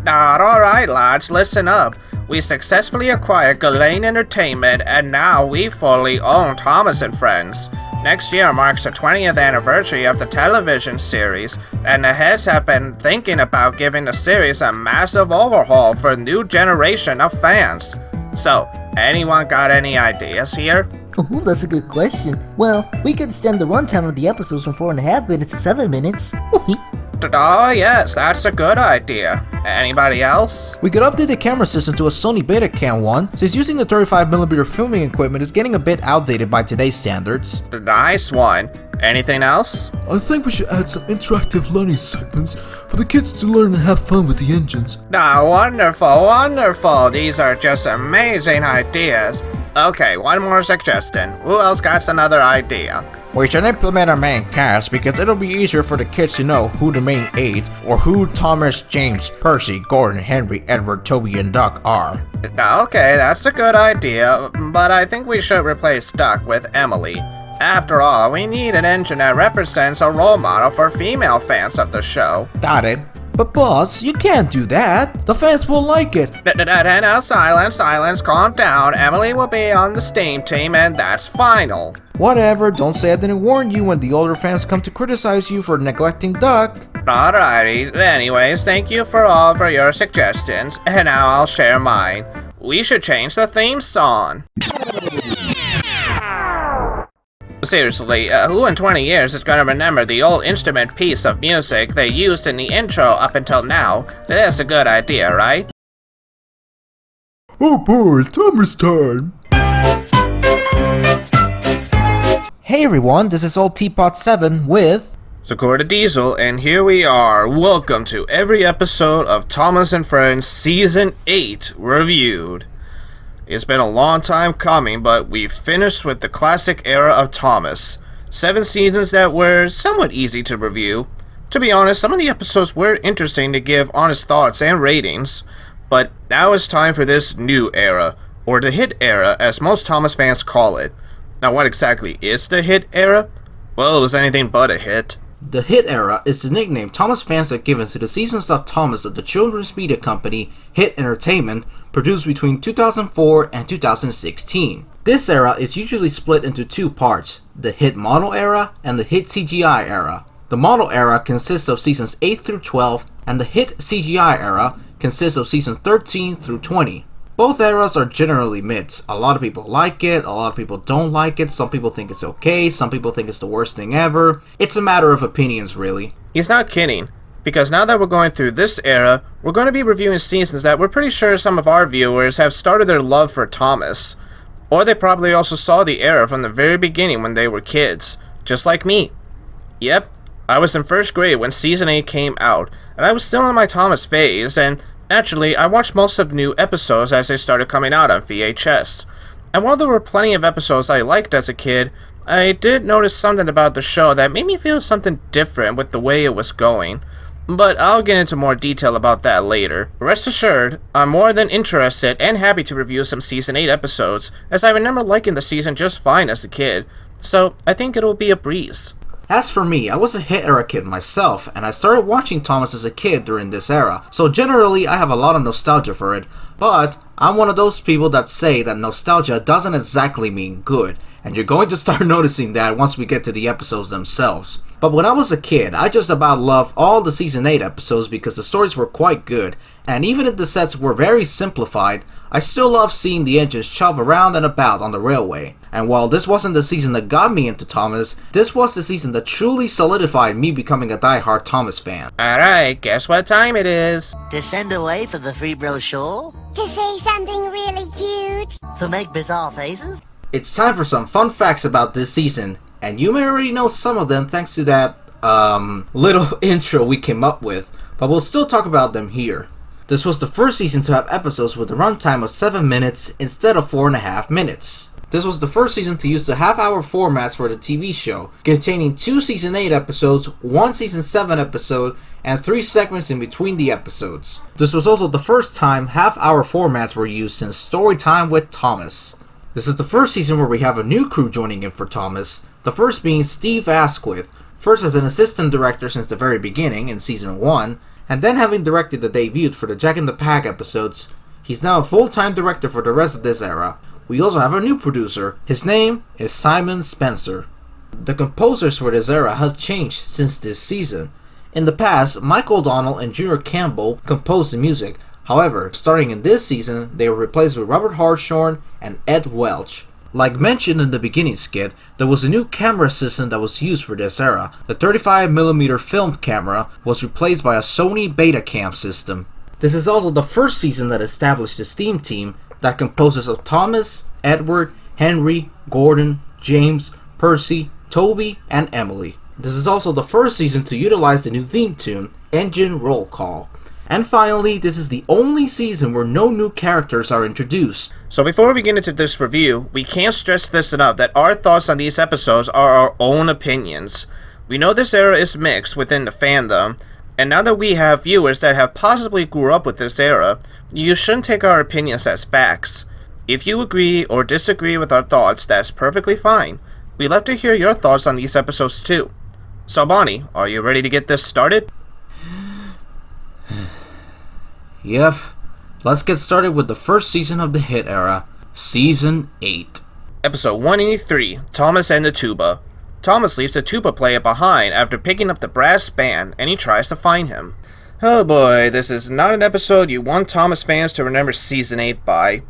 Alright lads, listen up. We successfully acquired Ghislaine Entertainment and now we fully own Thomas and Friends. Next year marks the 20th anniversary of the television series, and the heads have been thinking about giving the series a massive overhaul for a new generation of fans. So, anyone got any ideas here? Oh, that's a good question. Well, we could extend the runtime of the episodes from 4.5 minutes to 7 minutes. Oh yes, that's a good idea. Anybody else? We could update the camera system to a Sony Betacam one, since using the 35mm filming equipment is getting a bit outdated by today's standards. Nice one. Anything else? I think we should add some interactive learning segments for the kids to learn and have fun with the engines. Wonderful. These are just amazing ideas. Okay, one more suggestion. Who else got another idea? We should implement a main cast because it'll be easier for the kids to know who the main 8 or who Thomas, James, Percy, Gordon, Henry, Edward, Toby, and Duck are. Okay, that's a good idea, but I think we should replace Duck with Emily. After all, we need an engine that represents a role model for female fans of the show. Got it. But boss, you can't do that. The fans will like it. Now silence, calm down. Emily will be on the Steam team and that's final. Whatever, don't say I didn't warn you when the older fans come to criticize you for neglecting Duck. Alrighty, anyways, thank you for your suggestions, and now I'll share mine. We should change the theme song. Seriously, who in 20 years is gonna remember the old instrument piece of music they used in the intro up until now? That's a good idea, right? Oh boy, Thomas time! Hey everyone, this is Old Teapot 7 with Zecoa Diesel, and here we are. Welcome to every episode of Thomas and Friends Season 8 reviewed. It's been a long time coming, but we've finished with the classic era of Thomas. 7 seasons that were somewhat easy to review. To be honest, some of the episodes were interesting to give honest thoughts and ratings. But now it's time for this new era, or the hit era as most Thomas fans call it. Now what exactly is the hit era? Well, it was anything but a hit. The Hit Era is the nickname Thomas fans have given to the seasons of Thomas of the children's media company Hit Entertainment, produced between 2004 and 2016. This era is usually split into 2 parts, the Hit Model Era and the Hit CGI Era. The Model Era consists of seasons 8 through 12, and the Hit CGI Era consists of seasons 13 through 20. Both eras are generally mids. A lot of people like it, a lot of people don't like it, some people think it's okay, some people think it's the worst thing ever. It's a matter of opinions, really. He's not kidding, because now that we're going through this era, we're going to be reviewing seasons that we're pretty sure some of our viewers have started their love for Thomas. Or they probably also saw the era from the very beginning when they were kids, just like me. Yep, I was in first grade when Season 8 came out, and I was still in my Thomas phase, and naturally, I watched most of the new episodes as they started coming out on VHS. And while there were plenty of episodes I liked as a kid, I did notice something about the show that made me feel something different with the way it was going. But I'll get into more detail about that later. Rest assured, I'm more than interested and happy to review some Season 8 episodes, as I remember liking the season just fine as a kid, so I think it'll be a breeze. As for me, I was a Hit Era kid myself, and I started watching Thomas as a kid during this era, so generally I have a lot of nostalgia for it, but I'm one of those people that say that nostalgia doesn't exactly mean good, and you're going to start noticing that once we get to the episodes themselves. But when I was a kid, I just about loved all the Season 8 episodes because the stories were quite good, and even if the sets were very simplified, I still loved seeing the engines shove around and about on the railway. And while this wasn't the season that got me into Thomas, this was the season that truly solidified me becoming a die-hard Thomas fan. Alright, guess what time it is? To send away for the free brochure? To say something really cute? To make bizarre faces? It's time for some fun facts about this season, and you may already know some of them thanks to that, little intro we came up with, but we'll still talk about them here. This was the first season to have episodes with a runtime of 7 minutes instead of 4.5 minutes. This was the first season to use the half-hour formats for the TV show, containing 2 Season 8 episodes, 1 Season 7 episode, and 3 segments in between the episodes. This was also the first time half-hour formats were used since Storytime with Thomas. This is the first season where we have a new crew joining in for Thomas, the first being Steve Asquith, first as an assistant director since the very beginning in Season 1, and then having directed the debut for the Jack in the Pack episodes, he's now a full-time director for the rest of this era. We also have a new producer. His name is Simon Spencer. The composers for this era have changed since this season. In the past, Michael O'Donnell and Junior Campbell composed the music. However, starting in this season, they were replaced with Robert Hartshorn and Ed Welch. Like mentioned in the beginning skit, there was a new camera system that was used for this era. The 35mm film camera was replaced by a Sony Betacam system. This is also the first season that established the Steam team that composes of Thomas, Edward, Henry, Gordon, James, Percy, Toby, and Emily. This is also the first season to utilize the new theme tune, Engine Roll Call. And finally, this is the only season where no new characters are introduced. So before we get into this review, we can't stress this enough that our thoughts on these episodes are our own opinions. We know this era is mixed within the fandom, and now that we have viewers that have possibly grew up with this era, you shouldn't take our opinions as facts. If you agree or disagree with our thoughts, that's perfectly fine. We'd love to hear your thoughts on these episodes too. So Bonnie, are you ready to get this started? Yep. Let's get started with the first season of the hit era, Season 8. Episode 183, Thomas and the Tuba. Thomas leaves the tuba player behind after picking up the brass band, and he tries to find him. Oh boy, this is not an episode you want Thomas fans to remember Season 8 by.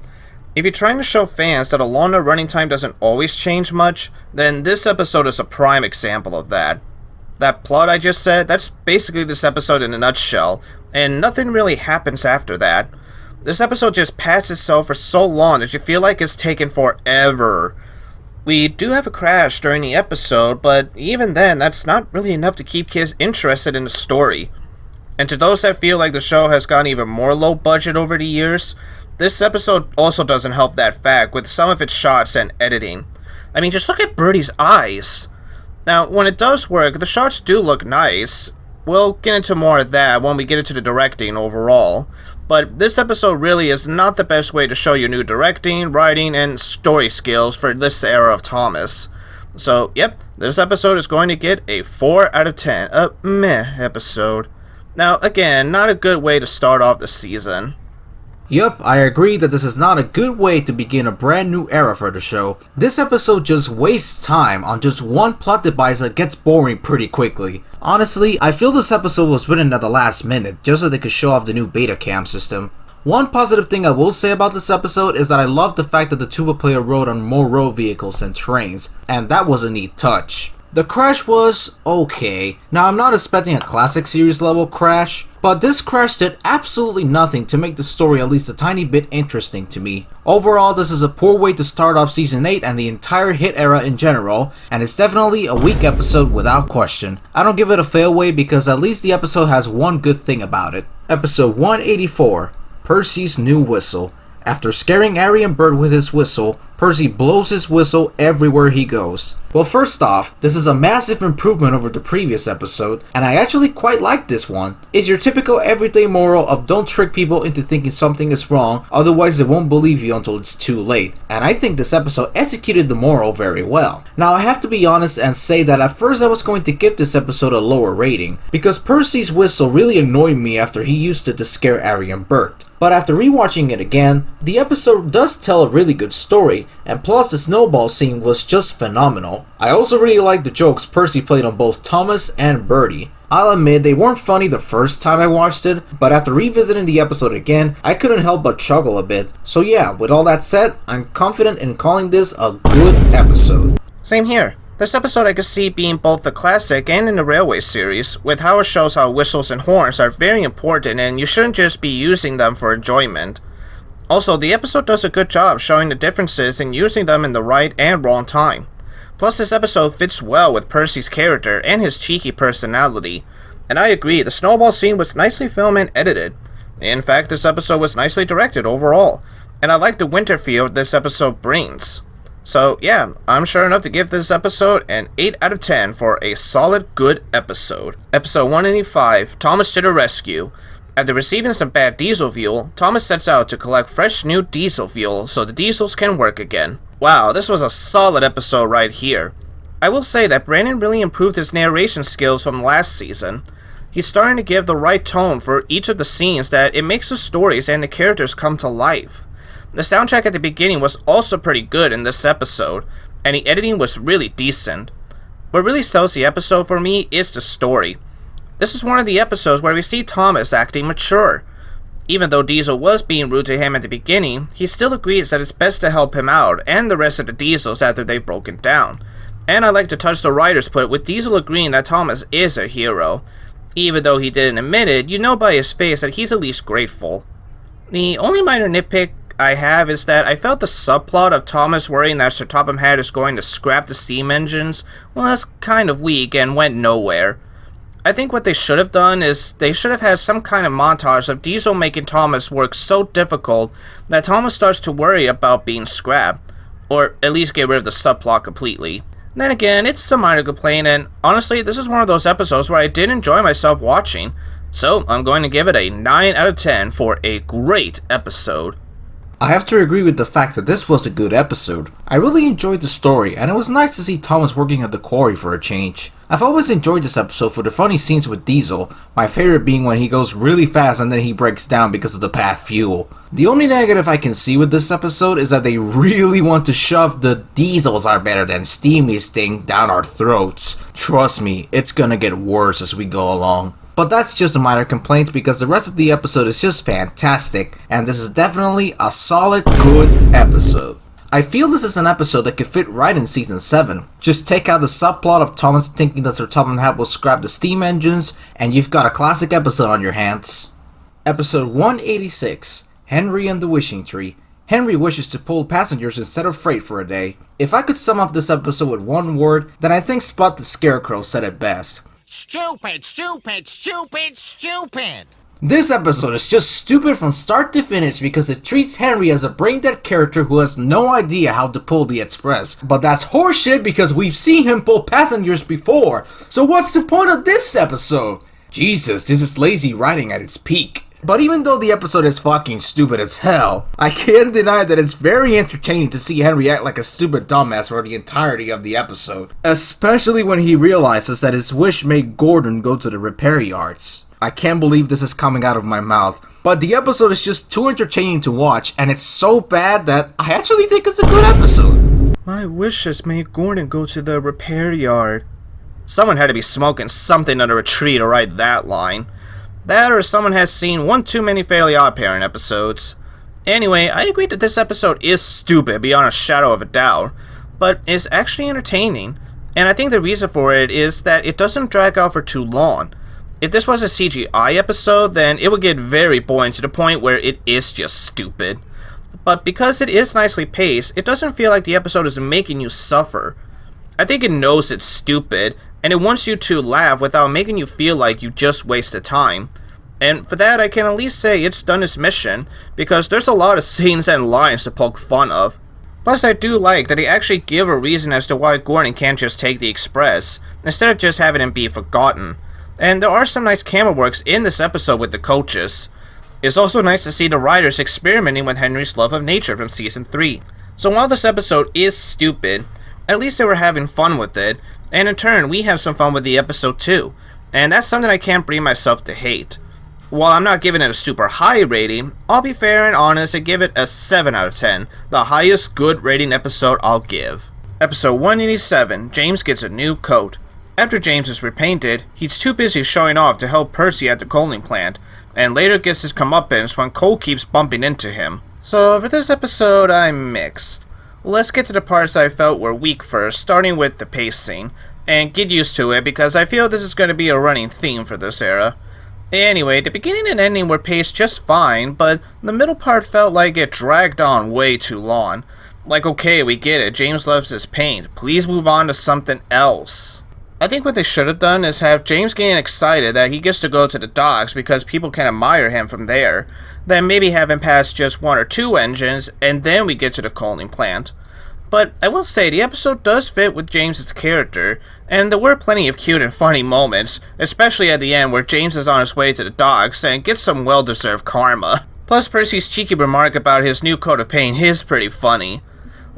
If you're trying to show fans that a longer running time doesn't always change much, then this episode is a prime example of that. That plot I just said, that's basically this episode in a nutshell, and nothing really happens after that. This episode just pats itself for so long that you feel like it's taken forever. We do have a crash during the episode, but even then, that's not really enough to keep kids interested in the story. And to those that feel like the show has gone even more low budget over the years, this episode also doesn't help that fact with some of its shots and editing. I mean, just look at Birdie's eyes. Now, when it does work, the shots do look nice. We'll get into more of that when we get into the directing overall. But this episode really is not the best way to show your new directing, writing, and story skills for this era of Thomas. So, yep, this episode is going to get a 4 out of 10. A meh episode. Now, again, not a good way to start off the season. Yup, I agree that this is not a good way to begin a brand new era for the show. This episode just wastes time on just one plot device that gets boring pretty quickly. Honestly, I feel this episode was written at the last minute, just so they could show off the new Betacam system. One positive thing I will say about this episode is that I love the fact that the tuba player rode on more road vehicles than trains, and that was a neat touch. The crash was okay. Now, I'm not expecting a classic series level crash, but this crash did absolutely nothing to make the story at least a tiny bit interesting to me. Overall, this is a poor way to start off Season 8 and the entire hit era in general, and it's definitely a weak episode without question. I don't give it a failway because at least the episode has one good thing about it. Episode 184, Percy's New Whistle. After scaring Ari and Bert with his whistle, Percy blows his whistle everywhere he goes. Well, first off, this is a massive improvement over the previous episode, and I actually quite like this one. It's your typical everyday moral of don't trick people into thinking something is wrong, otherwise they won't believe you until it's too late. And I think this episode executed the moral very well. Now, I have to be honest and say that at first I was going to give this episode a lower rating, because Percy's whistle really annoyed me after he used it to scare Ari and Bert. But after rewatching it again, the episode does tell a really good story, and plus the snowball scene was just phenomenal. I also really liked the jokes Percy played on both Thomas and Birdie. I'll admit they weren't funny the first time I watched it, but after revisiting the episode again, I couldn't help but chuckle a bit. So yeah, with all that said, I'm confident in calling this a good episode. Same here. This episode I could see being both the classic and in the Railway series, with how it shows how whistles and horns are very important and you shouldn't just be using them for enjoyment. Also, the episode does a good job showing the differences in using them in the right and wrong time. Plus, this episode fits well with Percy's character and his cheeky personality. And I agree, the snowball scene was nicely filmed and edited. In fact, this episode was nicely directed overall, and I like the winter feel this episode brings. So yeah, I'm sure enough to give this episode an 8 out of 10 for a solid good episode. Episode 185, Thomas to the Rescue. After receiving some bad diesel fuel, Thomas sets out to collect fresh new diesel fuel so the diesels can work again. Wow, this was a solid episode right here. I will say that Brandon really improved his narration skills from last season. He's starting to give the right tone for each of the scenes that it makes the stories and the characters come to life. The soundtrack at the beginning was also pretty good in this episode, and the editing was really decent. What really sells the episode for me is the story. This is one of the episodes where we see Thomas acting mature. Even though Diesel was being rude to him at the beginning, he still agrees that it's best to help him out and the rest of the Diesels after they've broken down. And I like the touch the writers put with Diesel agreeing that Thomas is a hero. Even though he didn't admit it, you know by his face that he's at least grateful. The only minor nitpick I have is that I felt the subplot of Thomas worrying that Sir Topham Hatt is going to scrap the steam engines was kind of weak and went nowhere. I think what they should have done is they should have had some kind of montage of Diesel making Thomas work so difficult that Thomas starts to worry about being scrapped, or at least get rid of the subplot completely. Then again, it's a minor complaint, and honestly, this is one of those episodes where I did enjoy myself watching, so I'm going to give it a 9 out of 10 for a great episode. I have to agree with the fact that this was a good episode. I really enjoyed the story, and it was nice to see Thomas working at the quarry for a change. I've always enjoyed this episode for the funny scenes with Diesel, my favorite being when he goes really fast and then he breaks down because of the bad fuel. The only negative I can see with this episode is that they really want to shove the Diesels are better than Steamy's thing down our throats. Trust me, it's gonna get worse as we go along. But that's just a minor complaint because the rest of the episode is just fantastic, and this is definitely a solid, good episode. I feel this is an episode that could fit right in Season 7. Just take out the subplot of Thomas thinking that Sir Topham Hatt will scrap the steam engines, and you've got a classic episode on your hands. Episode 186, Henry and the Wishing Tree. Henry wishes to pull passengers instead of freight for a day. If I could sum up this episode with one word, then I think Spot the Scarecrow said it best. Stupid, stupid, stupid, stupid! This episode is just stupid from start to finish because it treats Henry as a brain-dead character who has no idea how to pull the express. But that's horseshit because we've seen him pull passengers before. So what's the point of this episode? Jesus, this is lazy writing at its peak. But even though the episode is fucking stupid as hell, I can't deny that it's very entertaining to see Henry act like a stupid dumbass for the entirety of the episode. Especially when he realizes that his wish made Gordon go to the repair yards. I can't believe this is coming out of my mouth, but the episode is just too entertaining to watch, and it's so bad that I actually think it's a good episode. My wishes made Gordon go to the repair yard. Someone had to be smoking something under a tree to write that line. That or someone has seen one too many Fairly Odd Parent episodes. Anyway, I agree that this episode is stupid beyond a shadow of a doubt, but it's actually entertaining, and I think the reason for it is that it doesn't drag out for too long. If this was a CGI episode, then it would get very boring to the point where it is just stupid. But because it is nicely paced, it doesn't feel like the episode is making you suffer. I think it knows it's stupid, and it wants you to laugh without making you feel like you just wasted time. And for that, I can at least say it's done its mission, because there's a lot of scenes and lines to poke fun of. Plus, I do like that they actually give a reason as to why Gordon can't just take the express, instead of just having him be forgotten. And there are some nice camera works in this episode with the coaches. It's also nice to see the writers experimenting with Henry's love of nature from Season 3. So while this episode is stupid, at least they were having fun with it, and in turn, we have some fun with the episode too, and that's something I can't bring myself to hate. While I'm not giving it a super high rating, I'll be fair and honest and give it a 7 out of 10, the highest good rating episode I'll give. Episode 187, James gets a new coat. After James is repainted, he's too busy showing off to help Percy at the coaling plant, and later gets his comeuppance when Cole keeps bumping into him. So for this episode, I'm mixed. Let's get to the parts I felt were weak first, starting with the pacing, and get used to it because I feel this is going to be a running theme for this era. Anyway, the beginning and ending were paced just fine, but the middle part felt like it dragged on way too long. Like, okay, we get it, James loves his paint, please move on to something else. I think what they should have done is have James getting excited that he gets to go to the docks because people can admire him from there. Then maybe have him pass just 1 or 2 engines, and then we get to the coaling plant. But I will say, the episode does fit with James's character, and there were plenty of cute and funny moments, especially at the end where James is on his way to the docks and gets some well-deserved karma. Plus, Percy's cheeky remark about his new coat of paint is pretty funny.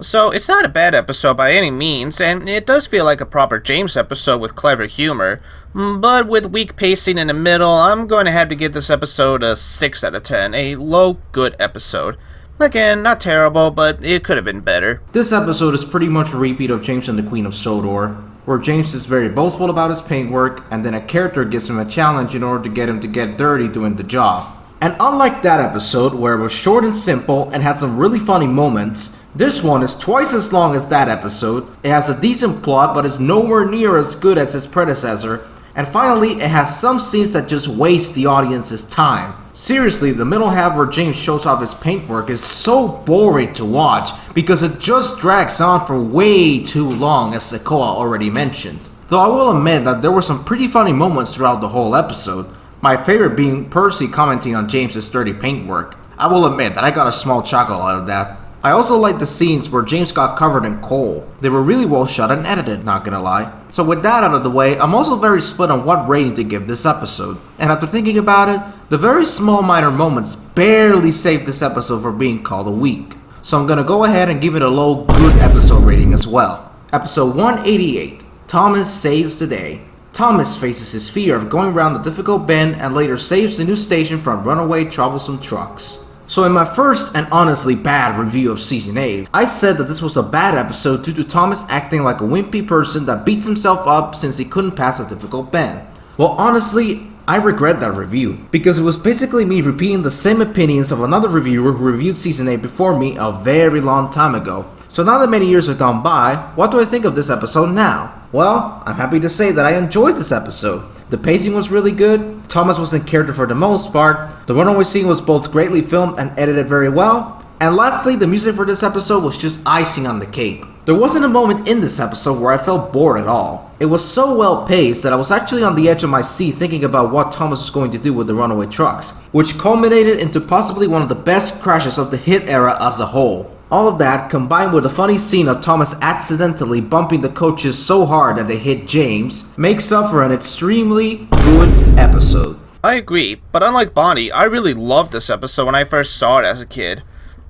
So it's not a bad episode by any means, and it does feel like a proper James episode with clever humor, but with weak pacing in the middle, I'm going to have to give this episode a 6 out of 10, a low good episode. Again, not terrible, but it could have been better. This episode is pretty much a repeat of James and the Queen of Sodor, where James is very boastful about his paintwork, and then a character gives him a challenge in order to get him to get dirty doing the job. And unlike that episode, where it was short and simple and had some really funny moments, this one is twice as long as that episode, it has a decent plot but is nowhere near as good as its predecessor, and finally it has some scenes that just waste the audience's time. Seriously, the middle half where James shows off his paintwork is so boring to watch because it just drags on for way too long, as Zecoa already mentioned. Though I will admit that there were some pretty funny moments throughout the whole episode, my favorite being Percy commenting on James's dirty paintwork. I will admit that I got a small chuckle out of that. I also liked the scenes where James got covered in coal. They were really well shot and edited, not gonna lie. So with that out of the way, I'm also very split on what rating to give this episode. And after thinking about it, the very small minor moments barely saved this episode from being called a weak. So I'm gonna go ahead and give it a low good episode rating as well. Episode 188, Thomas Saves the Day. Thomas faces his fear of going around the difficult bend and later saves the new station from runaway troublesome trucks. So in my first and honestly bad review of Season 8, I said that this was a bad episode due to Thomas acting like a wimpy person that beats himself up since he couldn't pass a difficult bend. Well, honestly, I regret that review, because it was basically me repeating the same opinions of another reviewer who reviewed Season 8 before me a very long time ago. So now that many years have gone by, what do I think of this episode now? Well, I'm happy to say that I enjoyed this episode. The pacing was really good, Thomas was in character for the most part, the runaway scene was both greatly filmed and edited very well, and lastly, the music for this episode was just icing on the cake. There wasn't a moment in this episode where I felt bored at all. It was so well paced that I was actually on the edge of my seat thinking about what Thomas was going to do with the runaway trucks, which culminated into possibly one of the best crashes of the hit era as a whole. All of that, combined with a funny scene of Thomas accidentally bumping the coaches so hard that they hit James, makes up for an extremely good episode. I agree, but unlike Bonnie, I really loved this episode when I first saw it as a kid.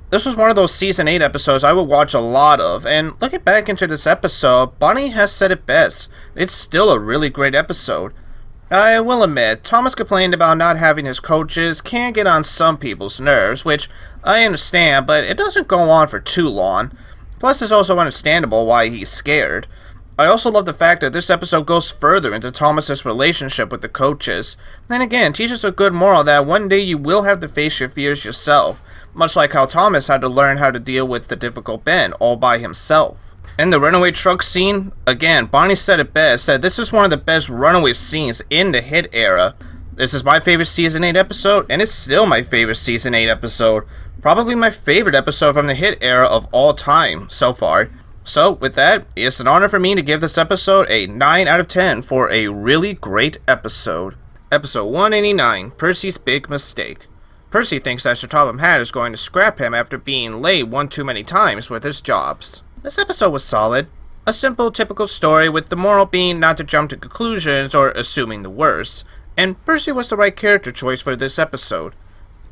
This was one of those Season 8 episodes I would watch a lot of, and looking back into this episode, Bonnie has said it best. It's still a really great episode. I will admit, Thomas complained about not having his coaches can get on some people's nerves, which I understand, but it doesn't go on for too long. Plus, it's also understandable why he's scared. I also love the fact that this episode goes further into Thomas's relationship with the coaches, and again, teaches a good moral that one day you will have to face your fears yourself, much like how Thomas had to learn how to deal with the difficult bend all by himself. And the runaway truck scene, again, Bonnie said it best, that this is one of the best runaway scenes in the hit era. This is my favorite Season 8 episode, and it's still my favorite Season 8 episode. Probably my favorite episode from the hit era of all time so far. So, with that, it's an honor for me to give this episode a 9 out of 10 for a really great episode. Episode 189, Percy's Big Mistake. Percy thinks that Sir Topham Hatt is going to scrap him after being late one too many times with his jobs. This episode was solid. A simple, typical story with the moral being not to jump to conclusions or assuming the worst. And Percy was the right character choice for this episode.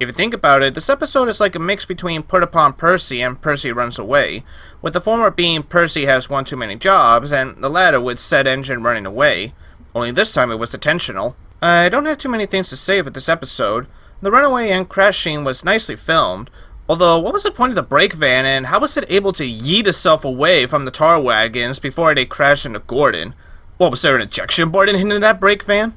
If you think about it, this episode is like a mix between Put Upon Percy and Percy Runs Away, with the former being Percy has one too many jobs, and the latter with said engine running away. Only this time it was intentional. I don't have too many things to say for this episode. The runaway and crash scene was nicely filmed, although what was the point of the brake van and how was it able to yeet itself away from the tar wagons before they crashed into Gordon? What, was there an ejection board in that brake van?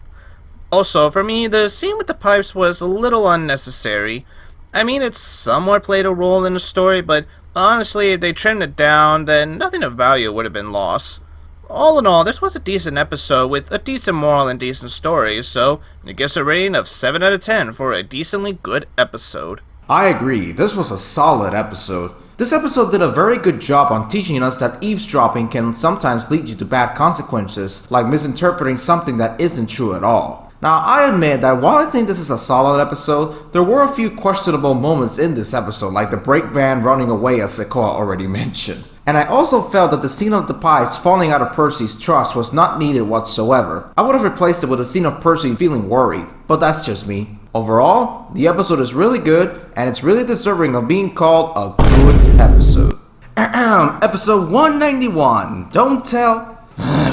Also, for me, the scene with the pipes was a little unnecessary. I mean, it somewhat played a role in the story, but honestly, if they trimmed it down, then nothing of value would have been lost. All in all, this was a decent episode with a decent moral and decent story, so it gets a rating of 7 out of 10 for a decently good episode. I agree, this was a solid episode. This episode did a very good job on teaching us that eavesdropping can sometimes lead you to bad consequences, like misinterpreting something that isn't true at all. Now, I admit that while I think this is a solid episode, there were a few questionable moments in this episode, like the brake van running away as Zecoa already mentioned. And I also felt that the scene of the pipes falling out of Percy's trucks was not needed whatsoever. I would have replaced it with a scene of Percy feeling worried, but that's just me. Overall, the episode is really good, and it's really deserving of being called a good episode. Episode 191. Don't tell.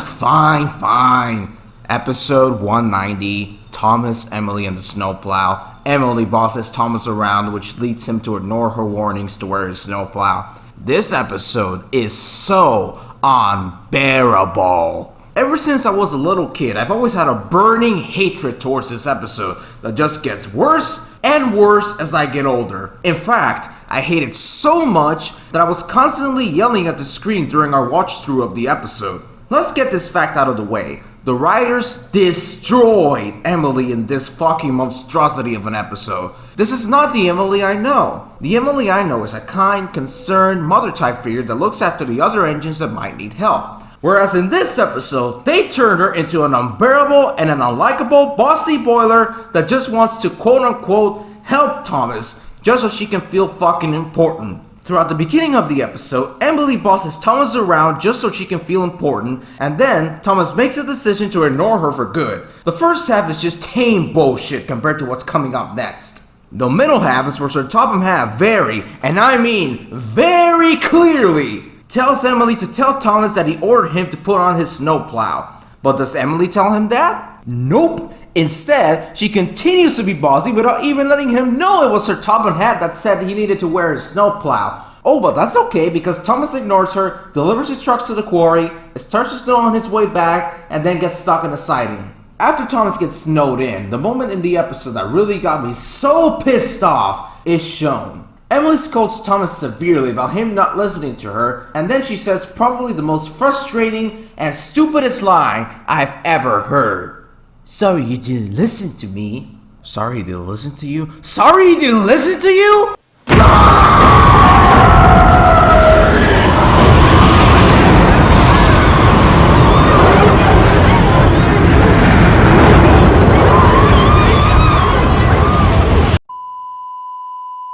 Fine. Episode 190. Thomas, Emily, and the Snowplough. Emily bosses Thomas around, which leads him to ignore her warnings to wear his snowplow. This episode is so unbearable. Ever since I was a little kid, I've always had a burning hatred towards this episode that just gets worse and worse as I get older. In fact, I hate it so much that I was constantly yelling at the screen during our watch-through of the episode. Let's get this fact out of the way. The writers destroyed Emily in this fucking monstrosity of an episode. This is not the Emily I know. The Emily I know is a kind, concerned, mother-type figure that looks after the other engines that might need help. Whereas in this episode, they turned her into an unbearable and an unlikable bossy boiler that just wants to quote-unquote help Thomas just so she can feel fucking important. Throughout the beginning of the episode, Emily bosses Thomas around just so she can feel important, and then Thomas makes a decision to ignore her for good. The first half is just tame bullshit compared to what's coming up next. The middle half is where Sir Topham Hatt very, and I mean very clearly, tells Emily to tell Thomas that he ordered him to put on his snowplow. But does Emily tell him that? Nope. Instead, she continues to be bossy without even letting him know it was Sir Topham Hatt that said he needed to wear his snowplow. Oh, but that's okay because Thomas ignores her, delivers his trucks to the quarry, starts to snow on his way back, and then gets stuck in a siding. After Thomas gets snowed in, the moment in the episode that really got me so pissed off is shown. Emily scolds Thomas severely about him not listening to her, and then she says probably the most frustrating and stupidest line I've ever heard. Sorry you didn't listen to me. Sorry he didn't listen to you? Sorry he didn't listen to you?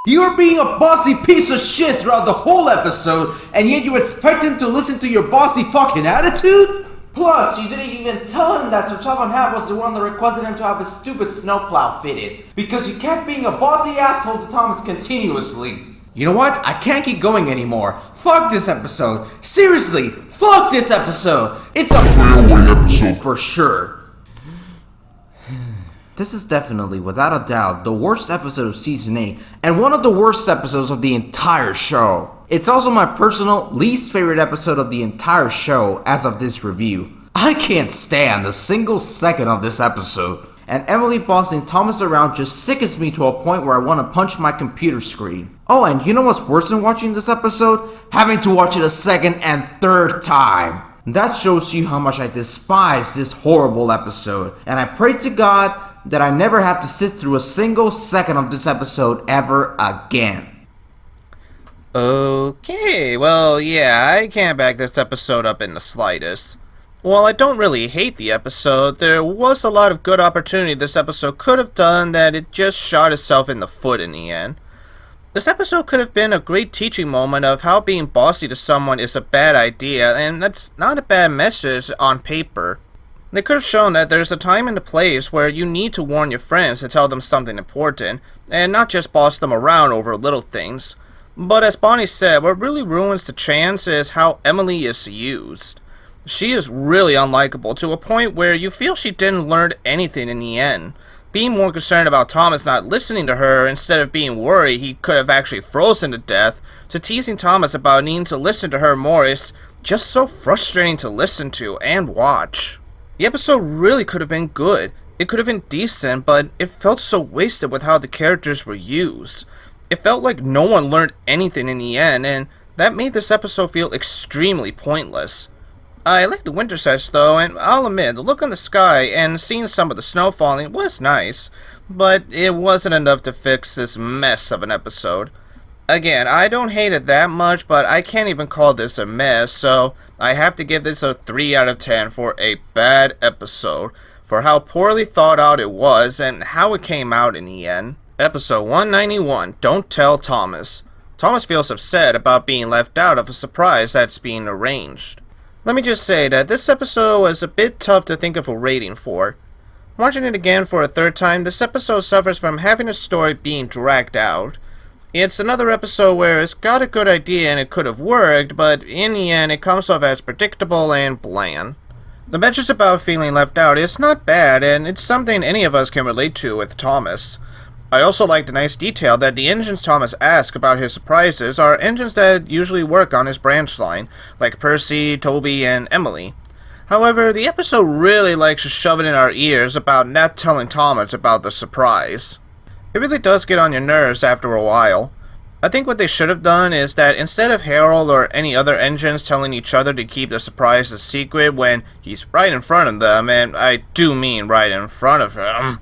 You're being a bossy piece of shit throughout the whole episode, and yet you expect him to listen to your bossy fucking attitude? Plus, you didn't even tell him that Sir Topham Hatt was the one that requested him to have his stupid snowplow fitted, because you kept being a bossy asshole to Thomas continuously. You know what? I can't keep going anymore. Fuck this episode. Seriously, fuck this episode. It's a railway episode for sure. This is definitely, without a doubt, the worst episode of Season 8, and one of the worst episodes of the entire show. It's also my personal, least favorite episode of the entire show as of this review. I can't stand a single second of this episode, and Emily bossing Thomas around just sickens me to a point where I want to punch my computer screen. Oh, and you know what's worse than watching this episode? Having to watch it a second and third time. That shows you how much I despise this horrible episode, and I pray to God that I never have to sit through a single second of this episode ever again. Okay, well, yeah, I can't back this episode up in the slightest. While I don't really hate the episode, there was a lot of good opportunity this episode could have done that it just shot itself in the foot in the end. This episode could have been a great teaching moment of how being bossy to someone is a bad idea, and that's not a bad message on paper. They could have shown that there's a time and a place where you need to warn your friends to tell them something important, and not just boss them around over little things. But as Bonnie said, what really ruins the chance is how Emily is used. She is really unlikable to a point where you feel she didn't learn anything in the end. Being more concerned about Thomas not listening to her instead of being worried he could have actually frozen to death, to teasing Thomas about needing to listen to her more is just so frustrating to listen to and watch. The episode really could have been good. It could have been decent, but it felt so wasted with how the characters were used. It felt like no one learned anything in the end, and that made this episode feel extremely pointless. I liked the winter sets though, and I'll admit, the look in the sky and seeing some of the snow falling was nice, but it wasn't enough to fix this mess of an episode. Again, I don't hate it that much, but I can't even call this a mess, so I have to give this a 3 out of 10 for a bad episode, for how poorly thought out it was and how it came out in the end. Episode 191, Don't Tell Thomas. Thomas feels upset about being left out of a surprise that's being arranged. Let me just say that this episode was a bit tough to think of a rating for. Watching it again for a third time, this episode suffers from having a story being dragged out. It's another episode where it's got a good idea and it could have worked, but in the end it comes off as predictable and bland. The message about feeling left out is not bad, and it's something any of us can relate to with Thomas. I also like the nice detail that the engines Thomas asks about his surprises are engines that usually work on his branch line, like Percy, Toby, and Emily. However, the episode really likes to shove it in our ears about not telling Thomas about the surprise. It really does get on your nerves after a while. I think what they should have done is that instead of Harold or any other engines telling each other to keep the surprise a secret when he's right in front of them, and I do mean right in front of him,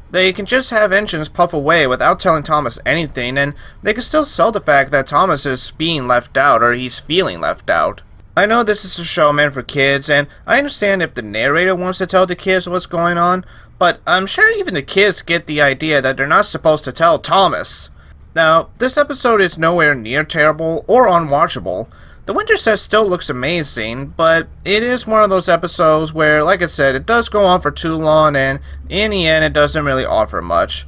they can just have engines puff away without telling Thomas anything, and they can still sell the fact that Thomas is being left out or he's feeling left out. I know this is a show meant for kids, and I understand if the narrator wants to tell the kids what's going on, but I'm sure even the kids get the idea that they're not supposed to tell Thomas. Now, this episode is nowhere near terrible or unwatchable. The winter set still looks amazing, but it is one of those episodes where, like I said, it does go on for too long, and in the end it doesn't really offer much.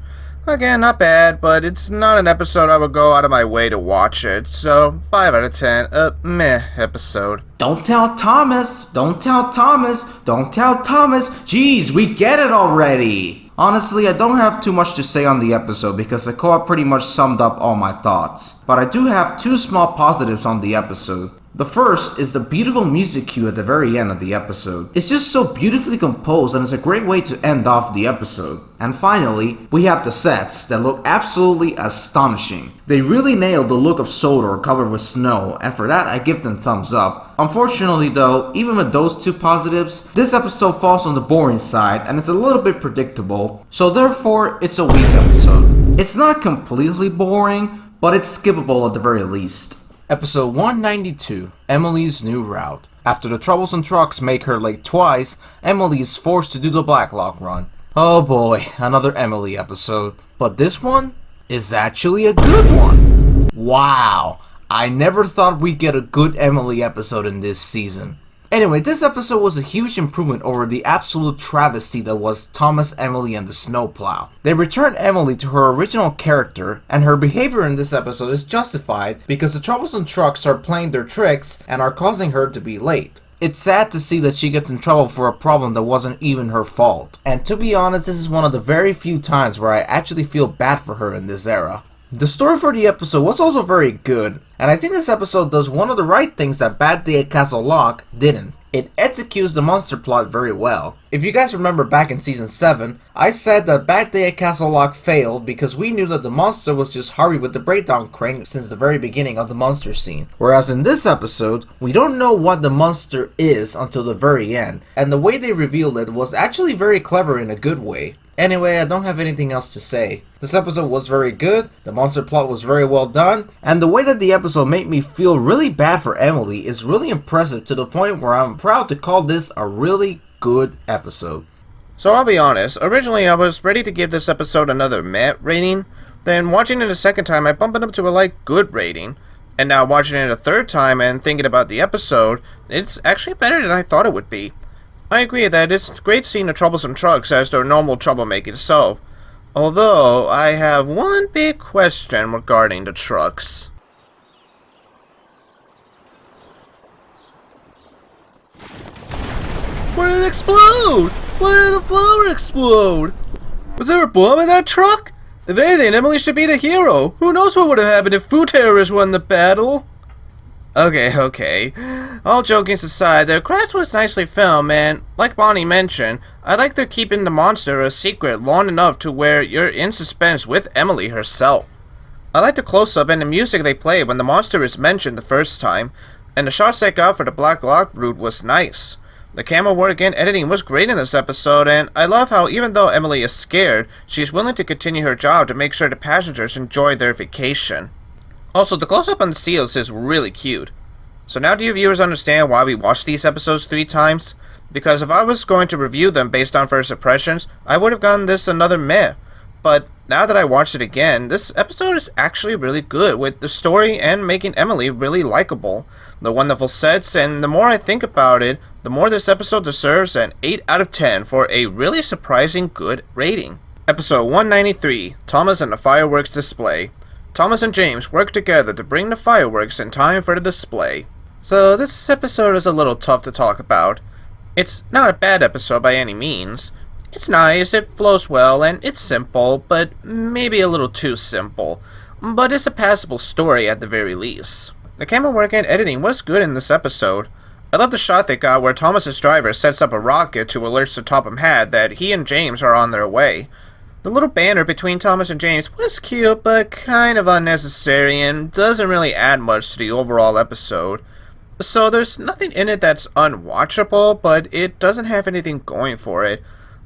Again, not bad, but it's not an episode I would go out of my way to watch it, so 5 out of 10, meh episode. Don't tell Thomas! Don't tell Thomas! Don't tell Thomas! Jeez, we get it already! Honestly, I don't have too much to say on the episode because Zecoa pretty much summed up all my thoughts. But I do have 2 small positives on the episode. The first is the beautiful music cue at the very end of the episode. It's just so beautifully composed and it's a great way to end off the episode. And finally, we have the sets that look absolutely astonishing. They really nailed the look of Sodor covered with snow, and for that I give them thumbs up. Unfortunately though, even with those 2 positives, this episode falls on the boring side and it's a little bit predictable, so therefore it's a weak episode. It's not completely boring, but it's skippable at the very least. Episode 192, Emily's New Route. After the troublesome trucks make her late twice, Emily is forced to do the Blacklog run. Oh boy, another Emily episode. But this one is actually a good one. Wow, I never thought we'd get a good Emily episode in this season. Anyway, this episode was a huge improvement over the absolute travesty that was Thomas, Emily, and the Snowplough. They returned Emily to her original character, and her behavior in this episode is justified because the troublesome trucks are playing their tricks and are causing her to be late. It's sad to see that she gets in trouble for a problem that wasn't even her fault. And to be honest, this is one of the very few times where I actually feel bad for her in this era. The story for the episode was also very good, and I think this episode does one of the right things that Bad Day at Castle Lock didn't. It executes the monster plot very well. If you guys remember back in Season 7, I said that Bad Day at Castle Lock failed because we knew that the monster was just hurried with the breakdown crane since the very beginning of the monster scene. Whereas in this episode, we don't know what the monster is until the very end, and the way they revealed it was actually very clever in a good way. Anyway, I don't have anything else to say. This episode was very good, the monster plot was very well done, and the way that the episode made me feel really bad for Emily is really impressive to the point where I'm proud to call this a really good episode. So I'll be honest, originally I was ready to give this episode another meh rating, then watching it a second time I bumped it up to a good rating, and now watching it a third time and thinking about the episode, it's actually better than I thought it would be. I agree that it's great seeing the troublesome trucks as their normal troublemaking self, although I have one big question regarding the trucks. Why did it explode? Why did a flower explode? Was there a bomb in that truck? If anything, Emily should be the hero. Who knows what would have happened if food terrorists won the battle? Okay. All joking aside, the crash was nicely filmed, and like Bonnie mentioned, I like they're keeping the monster a secret long enough to where you're in suspense with Emily herself. I like the close-up and the music they play when the monster is mentioned the first time, and the shots they got for the Black Lock route was nice. The camera work and editing was great in this episode, and I love how even though Emily is scared, she's willing to continue her job to make sure the passengers enjoy their vacation. Also, the close-up on the seals is really cute. So now do you viewers understand why we watched these episodes 3 times? Because if I was going to review them based on first impressions, I would have gotten this another meh. But now that I watched it again, this episode is actually really good, with the story and making Emily really likable. The wonderful sets, and the more I think about it, the more this episode deserves an 8 out of 10 for a really surprising good rating. Episode 193, Thomas and the Fireworks Display. Thomas and James work together to bring the fireworks in time for the display. So this episode is a little tough to talk about. It's not a bad episode by any means. It's nice, it flows well, and it's simple, but maybe a little too simple. But it's a passable story at the very least. The camera work and editing was good in this episode. I love the shot they got where Thomas's driver sets up a rocket to alert Sir Topham Hatt that he and James are on their way. The little banter between Thomas and James was cute, but kind of unnecessary and doesn't really add much to the overall episode. So there's nothing in it that's unwatchable, but it doesn't have anything going for it.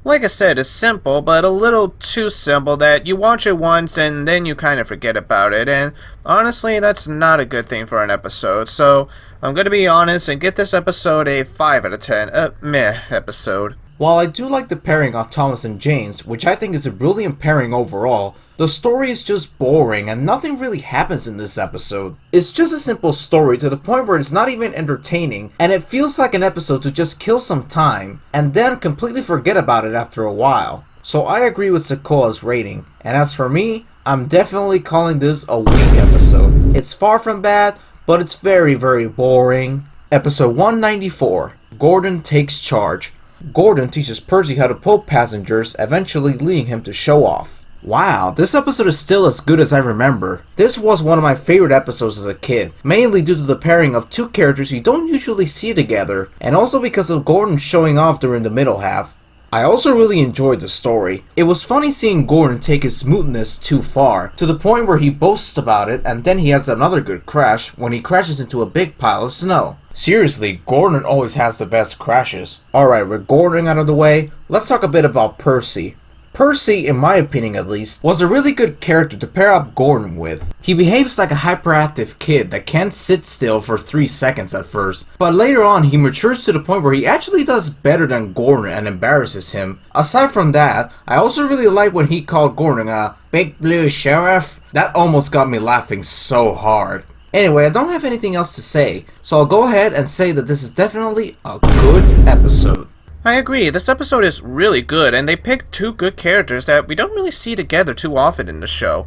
Like I said, it's simple, but a little too simple that you watch it once and then you kind of forget about it, and honestly, that's not a good thing for an episode, so I'm gonna be honest and get this episode a 5 out of 10, meh episode. While I do like the pairing of Thomas and James, which I think is a brilliant pairing overall, the story is just boring and nothing really happens in this episode. It's just a simple story to the point where it's not even entertaining, and it feels like an episode to just kill some time and then completely forget about it after a while. So I agree with Zecoa's rating, and as for me, I'm definitely calling this a weak episode. It's far from bad, but it's very, very boring. Episode 194, Gordon Takes Charge. Gordon teaches Percy how to pull passengers, eventually leading him to show off. Wow, this episode is still as good as I remember. This was one of my favorite episodes as a kid, mainly due to the pairing of two characters you don't usually see together, and also because of Gordon showing off during the middle half. I also really enjoyed the story. It was funny seeing Gordon take his smoothness too far, to the point where he boasts about it and then he has another good crash when he crashes into a big pile of snow. Seriously, Gordon always has the best crashes. Alright, with Gordon out of the way, let's talk a bit about Percy. Percy, in my opinion at least, was a really good character to pair up Gordon with. He behaves like a hyperactive kid that can't sit still for 3 seconds at first, but later on he matures to the point where he actually does better than Gordon and embarrasses him. Aside from that, I also really like when he called Gordon a big blue sheriff. That almost got me laughing so hard. Anyway, I don't have anything else to say, so I'll go ahead and say that this is definitely a good episode. I agree, this episode is really good, and they picked two good characters that we don't really see together too often in the show.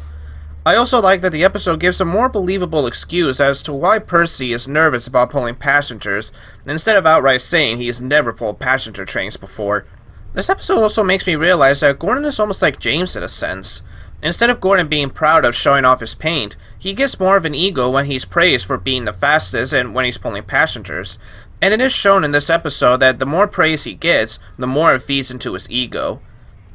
I also like that the episode gives a more believable excuse as to why Percy is nervous about pulling passengers, instead of outright saying he has never pulled passenger trains before. This episode also makes me realize that Gordon is almost like James in a sense. Instead of Gordon being proud of showing off his paint, he gets more of an ego when he's praised for being the fastest and when he's pulling passengers. And it is shown in this episode that the more praise he gets, the more it feeds into his ego.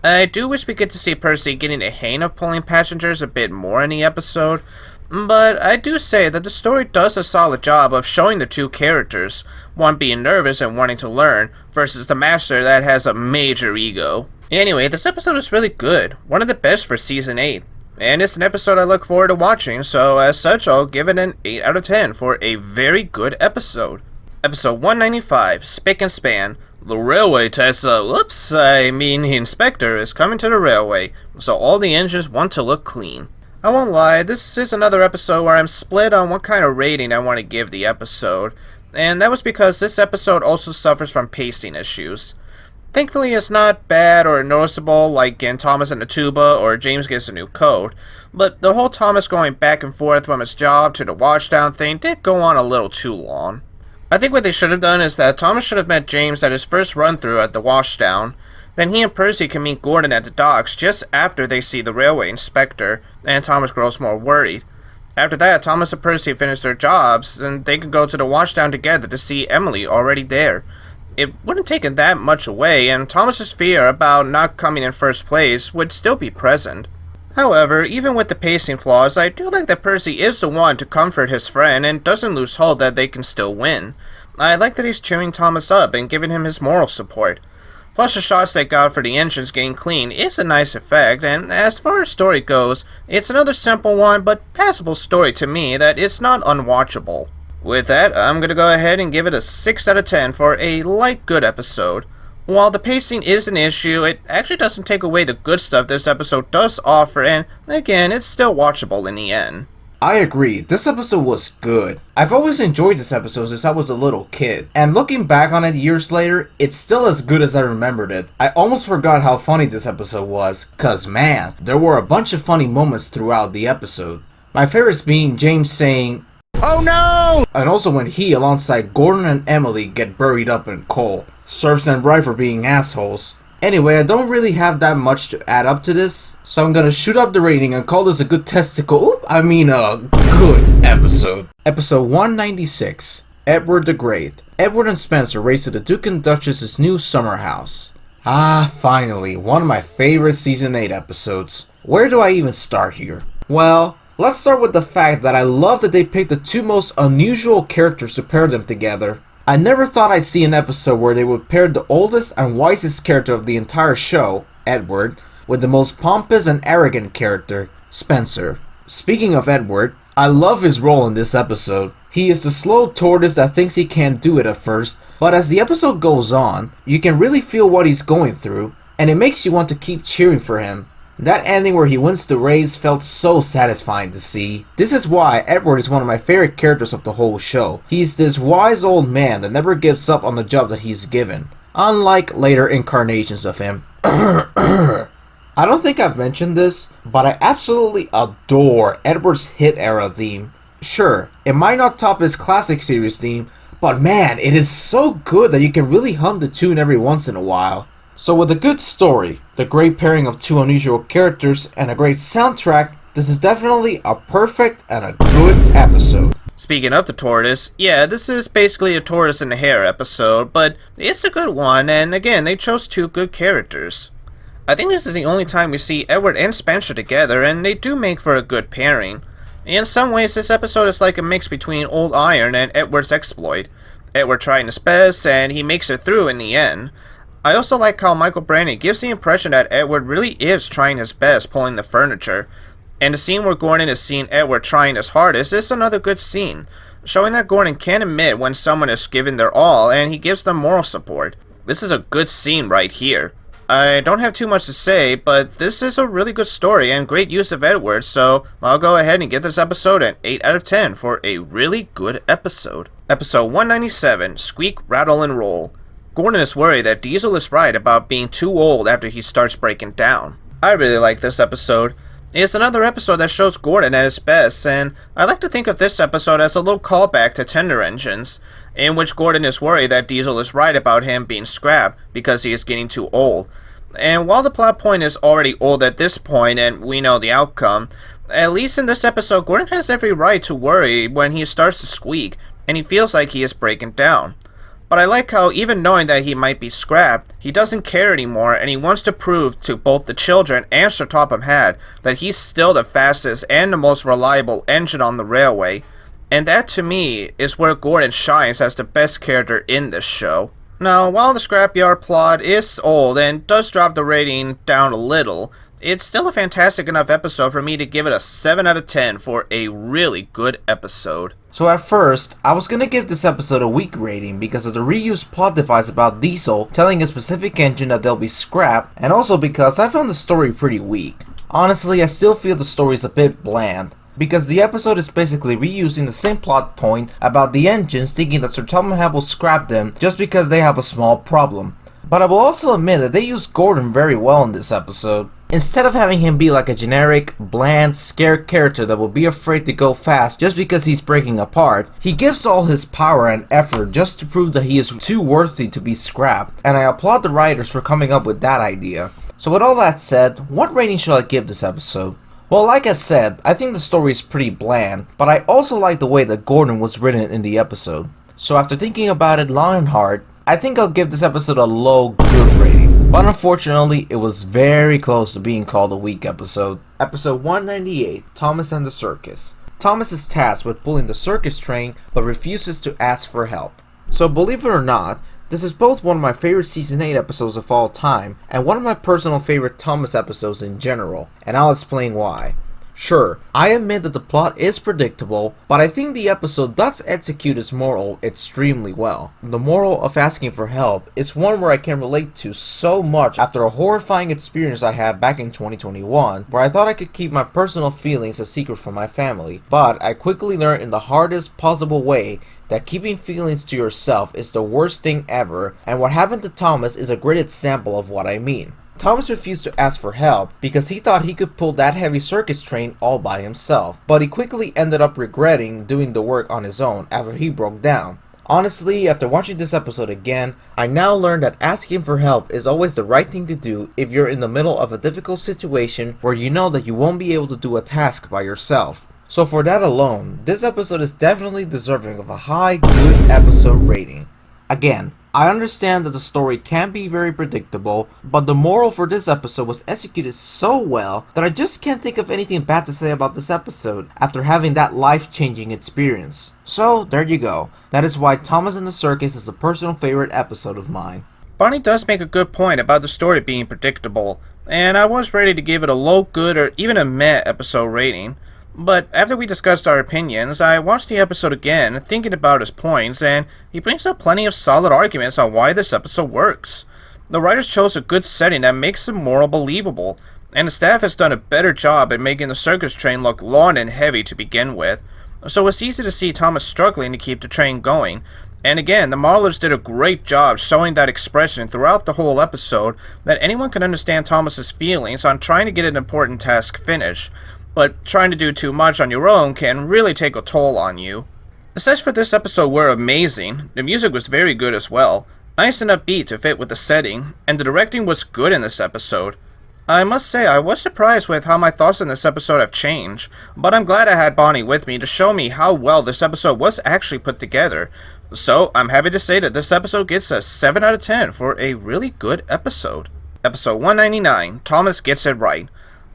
I do wish we get to see Percy getting a hang of pulling passengers a bit more in the episode, but I do say that the story does a solid job of showing the two characters, one being nervous and wanting to learn, versus the master that has a major ego. Anyway, this episode is really good, one of the best for Season 8, and it's an episode I look forward to watching, so as such I'll give it an 8 out of 10 for a very good episode. Episode 195, Spic and Span. The railway the inspector is coming to the railway, so all the engines want to look clean. I won't lie, this is another episode where I'm split on what kind of rating I want to give the episode, and that was because this episode also suffers from pacing issues. Thankfully it's not bad or noticeable like in Thomas and the Tuba or James Gets a New Coat, but the whole Thomas going back and forth from his job to the washdown thing did go on a little too long. I think what they should have done is that Thomas should have met James at his first run-through at the washdown. Then he and Percy can meet Gordon at the docks just after they see the railway inspector, and Thomas grows more worried. After that, Thomas and Percy finish their jobs, and they can go to the washdown together to see Emily already there. It wouldn't take that much away, and Thomas's fear about not coming in first place would still be present. However, even with the pacing flaws, I do like that Percy is the one to comfort his friend and doesn't lose hope that they can still win. I like that he's cheering Thomas up and giving him his moral support. Plus the shots they got for the engines getting clean is a nice effect, and as far as story goes, it's another simple one but passable story to me that is not unwatchable. With that, I'm gonna go ahead and give it a 6 out of 10 for a light good episode. While the pacing is an issue, it actually doesn't take away the good stuff this episode does offer, and again, it's still watchable in the end. I agree, this episode was good. I've always enjoyed this episode since I was a little kid, and looking back on it years later, it's still as good as I remembered it. I almost forgot how funny this episode was, cause man, there were a bunch of funny moments throughout the episode. My favorites being James saying, "Oh no!" and also when he, alongside Gordon and Emily, get buried up in coal. Serves and right for being assholes. Anyway, I don't really have that much to add up to this, so I'm gonna shoot up the rating and call this a good good episode. Episode 196, Edward the Great. Edward and Spencer race to the Duke and Duchess's new summer house. Ah, finally, one of my favorite Season 8 episodes. Where do I even start here? Well, let's start with the fact that I love that they picked the two most unusual characters to pair them together. I never thought I'd see an episode where they would pair the oldest and wisest character of the entire show, Edward, with the most pompous and arrogant character, Spencer. Speaking of Edward, I love his role in this episode. He is the slow tortoise that thinks he can't do it at first, but as the episode goes on, you can really feel what he's going through, and it makes you want to keep cheering for him. That ending where he wins the race felt so satisfying to see. This is why Edward is one of my favorite characters of the whole show. He's this wise old man that never gives up on the job that he's given, unlike later incarnations of him. I don't think I've mentioned this, but I absolutely adore Edward's hit era theme. Sure, it might not top his classic series theme, but man, it is so good that you can really hum the tune every once in a while. So with a good story, the great pairing of two unusual characters, and a great soundtrack, this is definitely a perfect and a good episode. Speaking of the tortoise, yeah, this is basically a tortoise in the hare episode, but it's a good one, and again, they chose two good characters. I think this is the only time we see Edward and Spencer together, and they do make for a good pairing. In some ways, this episode is like a mix between Old Iron and Edward's Exploit. Edward trying his best, and he makes it through in the end. I also like how Michael Brandy gives the impression that Edward really is trying his best pulling the furniture. And the scene where Gordon is seeing Edward trying his hardest is another good scene, showing that Gordon can admit when someone is giving their all and he gives them moral support. This is a good scene right here. I don't have too much to say, but this is a really good story and great use of Edward, so I'll go ahead and give this episode an 8 out of 10 for a really good episode. Episode 197, Squeak, Rattle, and Roll. Gordon is worried that Diesel is right about being too old after he starts breaking down. I really like this episode. It's another episode that shows Gordon at his best, and I like to think of this episode as a little callback to Tender Engines, in which Gordon is worried that Diesel is right about him being scrapped because he is getting too old. And while the plot point is already old at this point and we know the outcome, at least in this episode Gordon has every right to worry when he starts to squeak and he feels like he is breaking down. But I like how even knowing that he might be scrapped, he doesn't care anymore and he wants to prove to both the children and Sir Topham Hatt that he's still the fastest and the most reliable engine on the railway. And that to me is where Gordon shines as the best character in this show. Now, while the scrapyard plot is old and does drop the rating down a little, it's still a fantastic enough episode for me to give it a 7 out of 10 for a really good episode. So at first, I was gonna give this episode a weak rating because of the reused plot device about Diesel telling a specific engine that they'll be scrapped, and also because I found the story pretty weak. Honestly, I still feel the story is a bit bland, because the episode is basically reusing the same plot point about the engines thinking that Sir Topham Hatt will scrap them just because they have a small problem. But I will also admit that they used Gordon very well in this episode. Instead of having him be like a generic, bland, scared character that will be afraid to go fast just because he's breaking apart, he gives all his power and effort just to prove that he is too worthy to be scrapped, and I applaud the writers for coming up with that idea. So with all that said, what rating should I give this episode? Well, like I said, I think the story is pretty bland, but I also like the way that Gordon was written in the episode. So after thinking about it long and hard, I think I'll give this episode a low good rating. But unfortunately, it was very close to being called a weak episode. Episode 198, Thomas and the Circus. Thomas is tasked with pulling the circus train, but refuses to ask for help. So believe it or not, this is both one of my favorite Season 8 episodes of all time, and one of my personal favorite Thomas episodes in general, and I'll explain why. Sure, I admit that the plot is predictable, but I think the episode does execute its moral extremely well. The moral of asking for help is one where I can relate to so much after a horrifying experience I had back in 2021, where I thought I could keep my personal feelings a secret from my family, but I quickly learned in the hardest possible way that keeping feelings to yourself is the worst thing ever, and what happened to Thomas is a great example of what I mean. Thomas refused to ask for help because he thought he could pull that heavy circus train all by himself, but he quickly ended up regretting doing the work on his own after he broke down. Honestly, after watching this episode again, I now learned that asking for help is always the right thing to do if you're in the middle of a difficult situation where you know that you won't be able to do a task by yourself. So for that alone, this episode is definitely deserving of a high good episode rating. Again, I understand that the story can be very predictable, but the moral for this episode was executed so well that I just can't think of anything bad to say about this episode after having that life-changing experience. So there you go. That is why Thomas and the Circus is a personal favorite episode of mine. Bonnie does make a good point about the story being predictable, and I was ready to give it a low, good, or even a meh episode rating. But after we discussed our opinions, I watched the episode again, thinking about his points, and he brings up plenty of solid arguments on why this episode works. The writers chose a good setting that makes the moral believable, and the staff has done a better job at making the circus train look long and heavy to begin with, so it's easy to see Thomas struggling to keep the train going. And again, the modelers did a great job showing that expression throughout the whole episode that anyone can understand Thomas's feelings on trying to get an important task finished. But trying to do too much on your own can really take a toll on you. The sets for this episode were amazing, the music was very good as well, nice and upbeat to fit with the setting, and the directing was good in this episode. I must say I was surprised with how my thoughts on this episode have changed, but I'm glad I had Bonnie with me to show me how well this episode was actually put together. So I'm happy to say that this episode gets a 7 out of 10 for a really good episode. Episode 199, Thomas Gets It Right.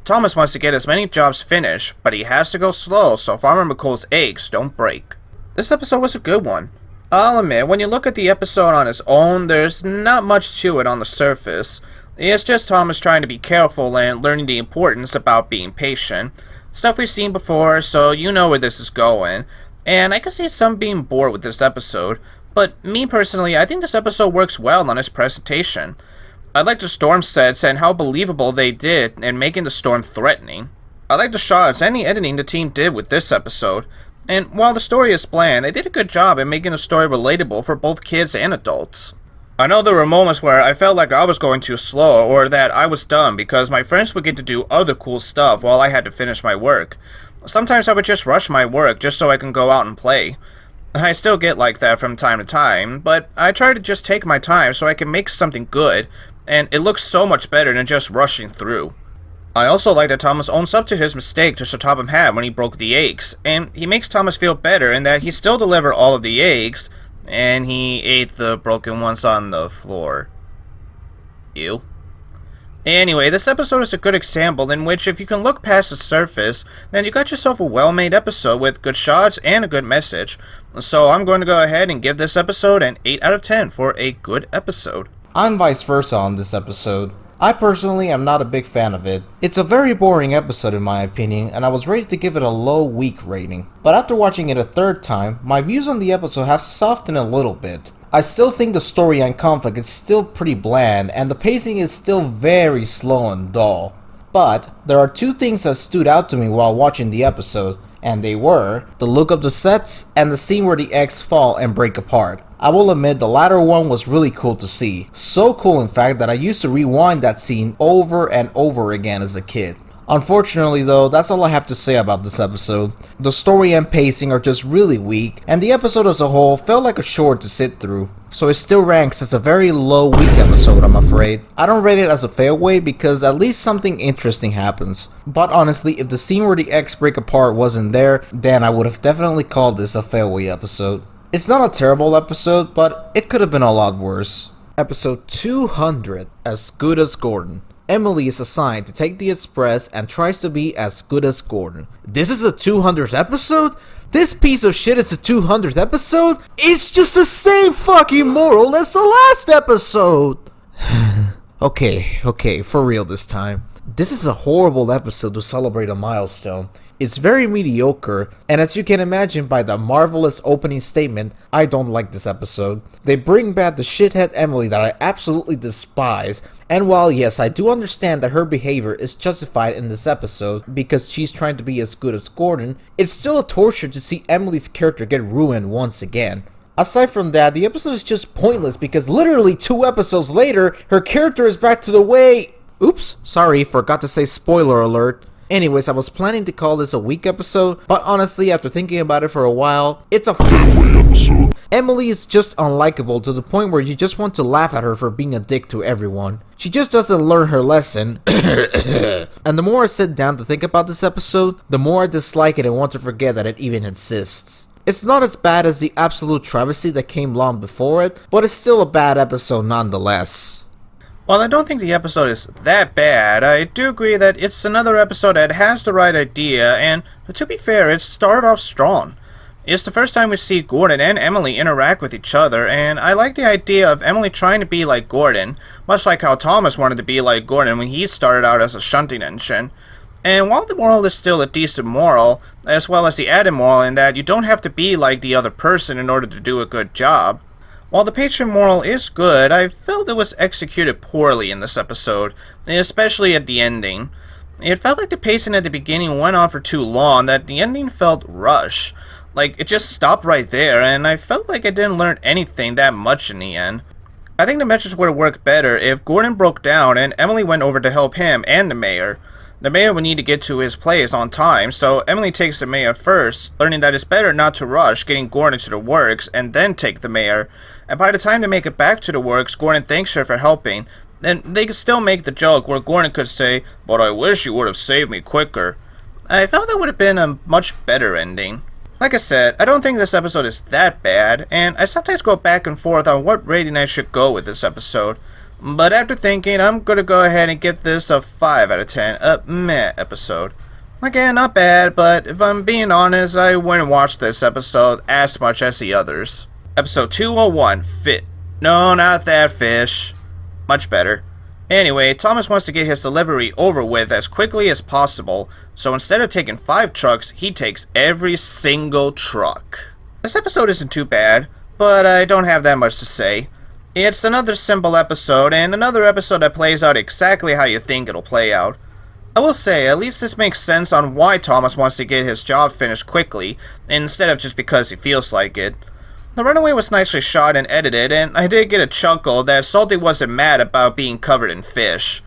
Thomas wants to get as many jobs finished, but he has to go slow so Farmer McCool's eggs don't break. This episode was a good one. I'll admit, when you look at the episode on its own, there's not much to it on the surface. It's just Thomas trying to be careful and learning the importance about being patient. Stuff we've seen before, so you know where this is going. And I can see some being bored with this episode, but me personally, I think this episode works well on its presentation. I like the storm sets and how believable they did in making the storm threatening. I like the shots and the editing the team did with this episode. And while the story is bland, they did a good job in making the story relatable for both kids and adults. I know there were moments where I felt like I was going too slow or that I was dumb because my friends would get to do other cool stuff while I had to finish my work. Sometimes I would just rush my work just so I can go out and play. I still get like that from time to time, but I try to just take my time so I can make something good, and it looks so much better than just rushing through. I also like that Thomas owns up to his mistake to Sir Topham had when he broke the eggs, and he makes Thomas feel better in that he still delivered all of the eggs, and he ate the broken ones on the floor. Ew. Anyway, this episode is a good example in which if you can look past the surface, then you got yourself a well-made episode with good shots and a good message. So I'm going to go ahead and give this episode an 8 out of 10 for a good episode. I'm vice versa on this episode. I personally am not a big fan of it. It's a very boring episode in my opinion, and I was ready to give it a low weak rating. But after watching it a third time, my views on the episode have softened a little bit. I still think the story and conflict is still pretty bland, and the pacing is still very slow and dull. But there are two things that stood out to me while watching the episode, and they were the look of the sets and the scene where the eggs fall and break apart. I will admit the latter one was really cool to see. So cool in fact that I used to rewind that scene over and over again as a kid. Unfortunately though, that's all I have to say about this episode. The story and pacing are just really weak, and the episode as a whole felt like a chore to sit through. So it still ranks as a very low weak episode, I'm afraid. I don't rate it as a failway because at least something interesting happens. But honestly, if the scene where the eggs break apart wasn't there, then I would have definitely called this a failway episode. It's not a terrible episode, but it could have been a lot worse. Episode 200, As Good as Gordon. Emily is assigned to take the express and tries to be as good as Gordon. This is the 200th episode? This piece of shit is the 200th episode? It's just the same fucking moral as the last episode! Okay, for real this time. This is a horrible episode to celebrate a milestone. It's very mediocre, and as you can imagine by the marvelous opening statement, I don't like this episode. They bring back the shithead Emily that I absolutely despise, and while yes, I do understand that her behavior is justified in this episode because she's trying to be as good as Gordon, it's still a torture to see Emily's character get ruined once again. Aside from that, the episode is just pointless because literally 2 episodes later, her character is back to the way Oops, sorry, forgot to say spoiler alert. Anyways, I was planning to call this a weak episode, but honestly, after thinking about it for a while, it's a fairway episode. Emily is just unlikable to the point where you just want to laugh at her for being a dick to everyone. She just doesn't learn her lesson. And the more I sit down to think about this episode, the more I dislike it and want to forget that it even exists. It's not as bad as the absolute travesty that came long before it, but it's still a bad episode nonetheless. While I don't think the episode is that bad, I do agree that it's another episode that has the right idea, and to be fair, it started off strong. It's the first time we see Gordon and Emily interact with each other, and I like the idea of Emily trying to be like Gordon, much like how Thomas wanted to be like Gordon when he started out as a shunting engine. And while the moral is still a decent moral, as well as the added moral in that you don't have to be like the other person in order to do a good job, while the patron moral is good, I felt it was executed poorly in this episode, especially at the ending. It felt like the pacing at the beginning went on for too long, that the ending felt rushed. Like, it just stopped right there, and I felt like I didn't learn anything that much in the end. I think the message would have worked better if Gordon broke down and Emily went over to help him and the mayor. The mayor would need to get to his place on time, so Emily takes the mayor first, learning that it's better not to rush getting Gordon to the works and then take the mayor. And by the time they make it back to the works, Gordon thanks her for helping. Then they can still make the joke where Gordon could say, "But I wish you would have saved me quicker." I felt that would have been a much better ending. Like I said, I don't think this episode is that bad, and I sometimes go back and forth on what rating I should go with this episode. But after thinking, I'm gonna go ahead and give this a 5 out of 10, a meh episode. Again, not bad, but if I'm being honest, I wouldn't watch this episode as much as the others. Episode 201, Fit. No, not that fish. Much better. Anyway, Thomas wants to get his delivery over with as quickly as possible, so instead of taking 5 trucks, he takes every single truck. This episode isn't too bad, but I don't have that much to say. It's another simple episode, and another episode that plays out exactly how you think it'll play out. I will say, at least this makes sense on why Thomas wants to get his job finished quickly, instead of just because he feels like it. The runaway was nicely shot and edited, and I did get a chuckle that Salty wasn't mad about being covered in fish.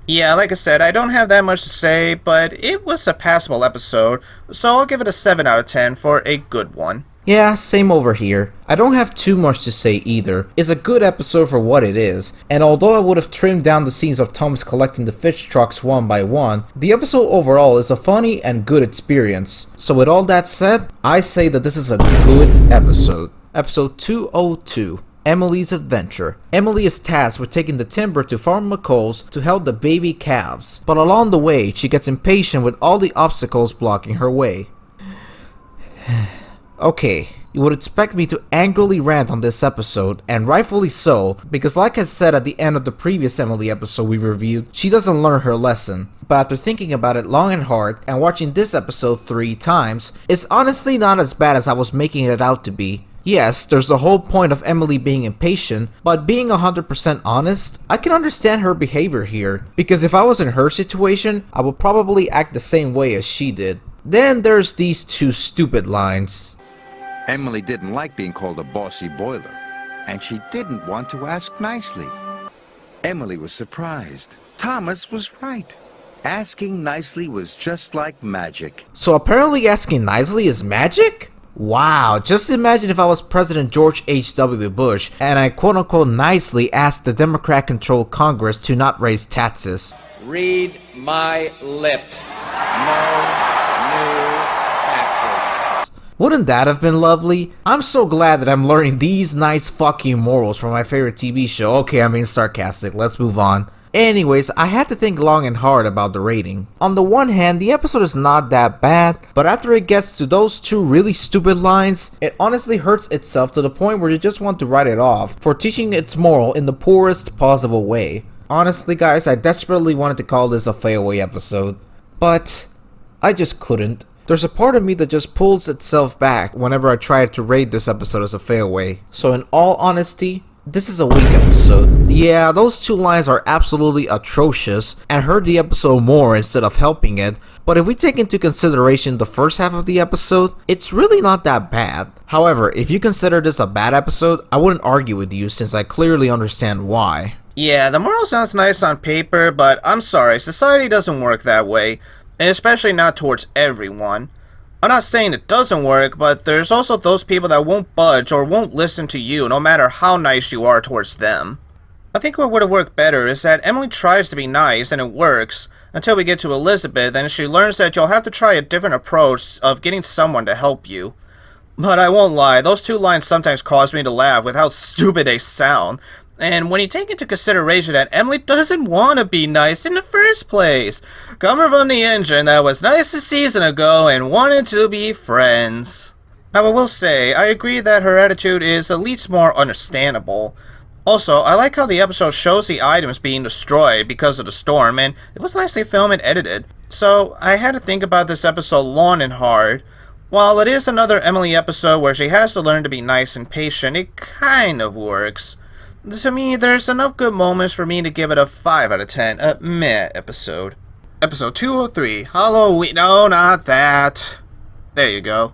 Yeah, like I said, I don't have that much to say, but it was a passable episode, so I'll give it a 7 out of 10 for a good one. Yeah, same over here. I don't have too much to say either. It's a good episode for what it is, and although I would have trimmed down the scenes of Thomas collecting the fish trucks one by one, the episode overall is a funny and good experience. So with all that said, I say that this is a good episode. Episode 202. Emily's Adventure. Emily is tasked with taking the timber to Farmer McCall's to help the baby calves, but along the way, she gets impatient with all the obstacles blocking her way. Okay, you would expect me to angrily rant on this episode, and rightfully so, because like I said at the end of the previous Emily episode we reviewed, she doesn't learn her lesson. But after thinking about it long and hard, and watching this episode 3 times, it's honestly not as bad as I was making it out to be. Yes, there's the whole point of Emily being impatient, but being 100% honest, I can understand her behavior here, because if I was in her situation, I would probably act the same way as she did. Then there's these 2 stupid lines. Emily didn't like being called a bossy boiler, and she didn't want to ask nicely. Emily was surprised. Thomas was right. Asking nicely was just like magic. So apparently asking nicely is magic? Wow, just imagine if I was President George H.W. Bush and I quote-unquote nicely asked the Democrat-controlled Congress to not raise taxes. Read my lips. No new taxes. Wouldn't that have been lovely? I'm so glad that I'm learning these nice fucking morals from my favorite TV show. Okay, I'm being sarcastic, let's move on. Anyways, I had to think long and hard about the rating. On the one hand, the episode is not that bad, but after it gets to those 2 really stupid lines, it honestly hurts itself to the point where you just want to write it off for teaching its moral in the poorest possible way. Honestly guys, I desperately wanted to call this a failaway episode, but I just couldn't. There's a part of me that just pulls itself back whenever I try to rate this episode as a failaway. So in all honesty, this is a weak episode. Yeah, those 2 lines are absolutely atrocious and hurt the episode more instead of helping it, but if we take into consideration the first half of the episode, it's really not that bad. However, if you consider this a bad episode, I wouldn't argue with you since I clearly understand why. Yeah, the moral sounds nice on paper, but I'm sorry, society doesn't work that way, and especially not towards everyone. I'm not saying it doesn't work, but there's also those people that won't budge or won't listen to you no matter how nice you are towards them. I think what would have worked better is that Emily tries to be nice and it works, until we get to Elizabeth and she learns that you'll have to try a different approach of getting someone to help you. But I won't lie, those two lines sometimes cause me to laugh with how stupid they sound. And when you take into consideration that Emily doesn't want to be nice in the first place, coming from the engine that was nice a season ago and wanted to be friends. Now I will say, I agree that her attitude is at least more understandable. Also, I like how the episode shows the items being destroyed because of the storm, and it was nicely filmed and edited. So, I had to think about this episode long and hard. While it is another Emily episode where she has to learn to be nice and patient, it kind of works. To me, there's enough good moments for me to give it a 5 out of 10, a meh episode. Episode 203, Halloween, no, not that. There you go.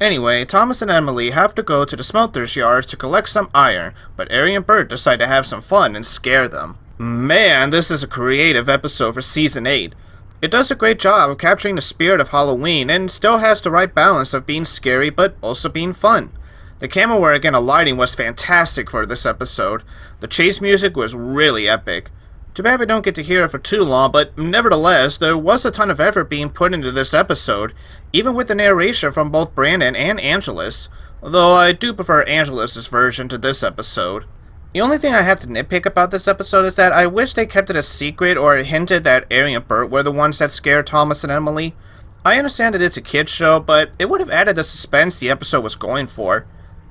Anyway, Thomas and Emily have to go to the smelter's yards to collect some iron, but Ari and Bert decide to have some fun and scare them. Man, this is a creative episode for Season 8. It does a great job of capturing the spirit of Halloween and still has the right balance of being scary but also being fun. The camera work and the lighting was fantastic for this episode. The chase music was really epic. Too bad we don't get to hear it for too long, but nevertheless, there was a ton of effort being put into this episode, even with the narration from both Brandon and Angelus, though I do prefer Angelus's version to this episode. The only thing I have to nitpick about this episode is that I wish they kept it a secret or hinted that Ari and Bert were the ones that scared Thomas and Emily. I understand that it's a kid's show, but it would have added the suspense the episode was going for.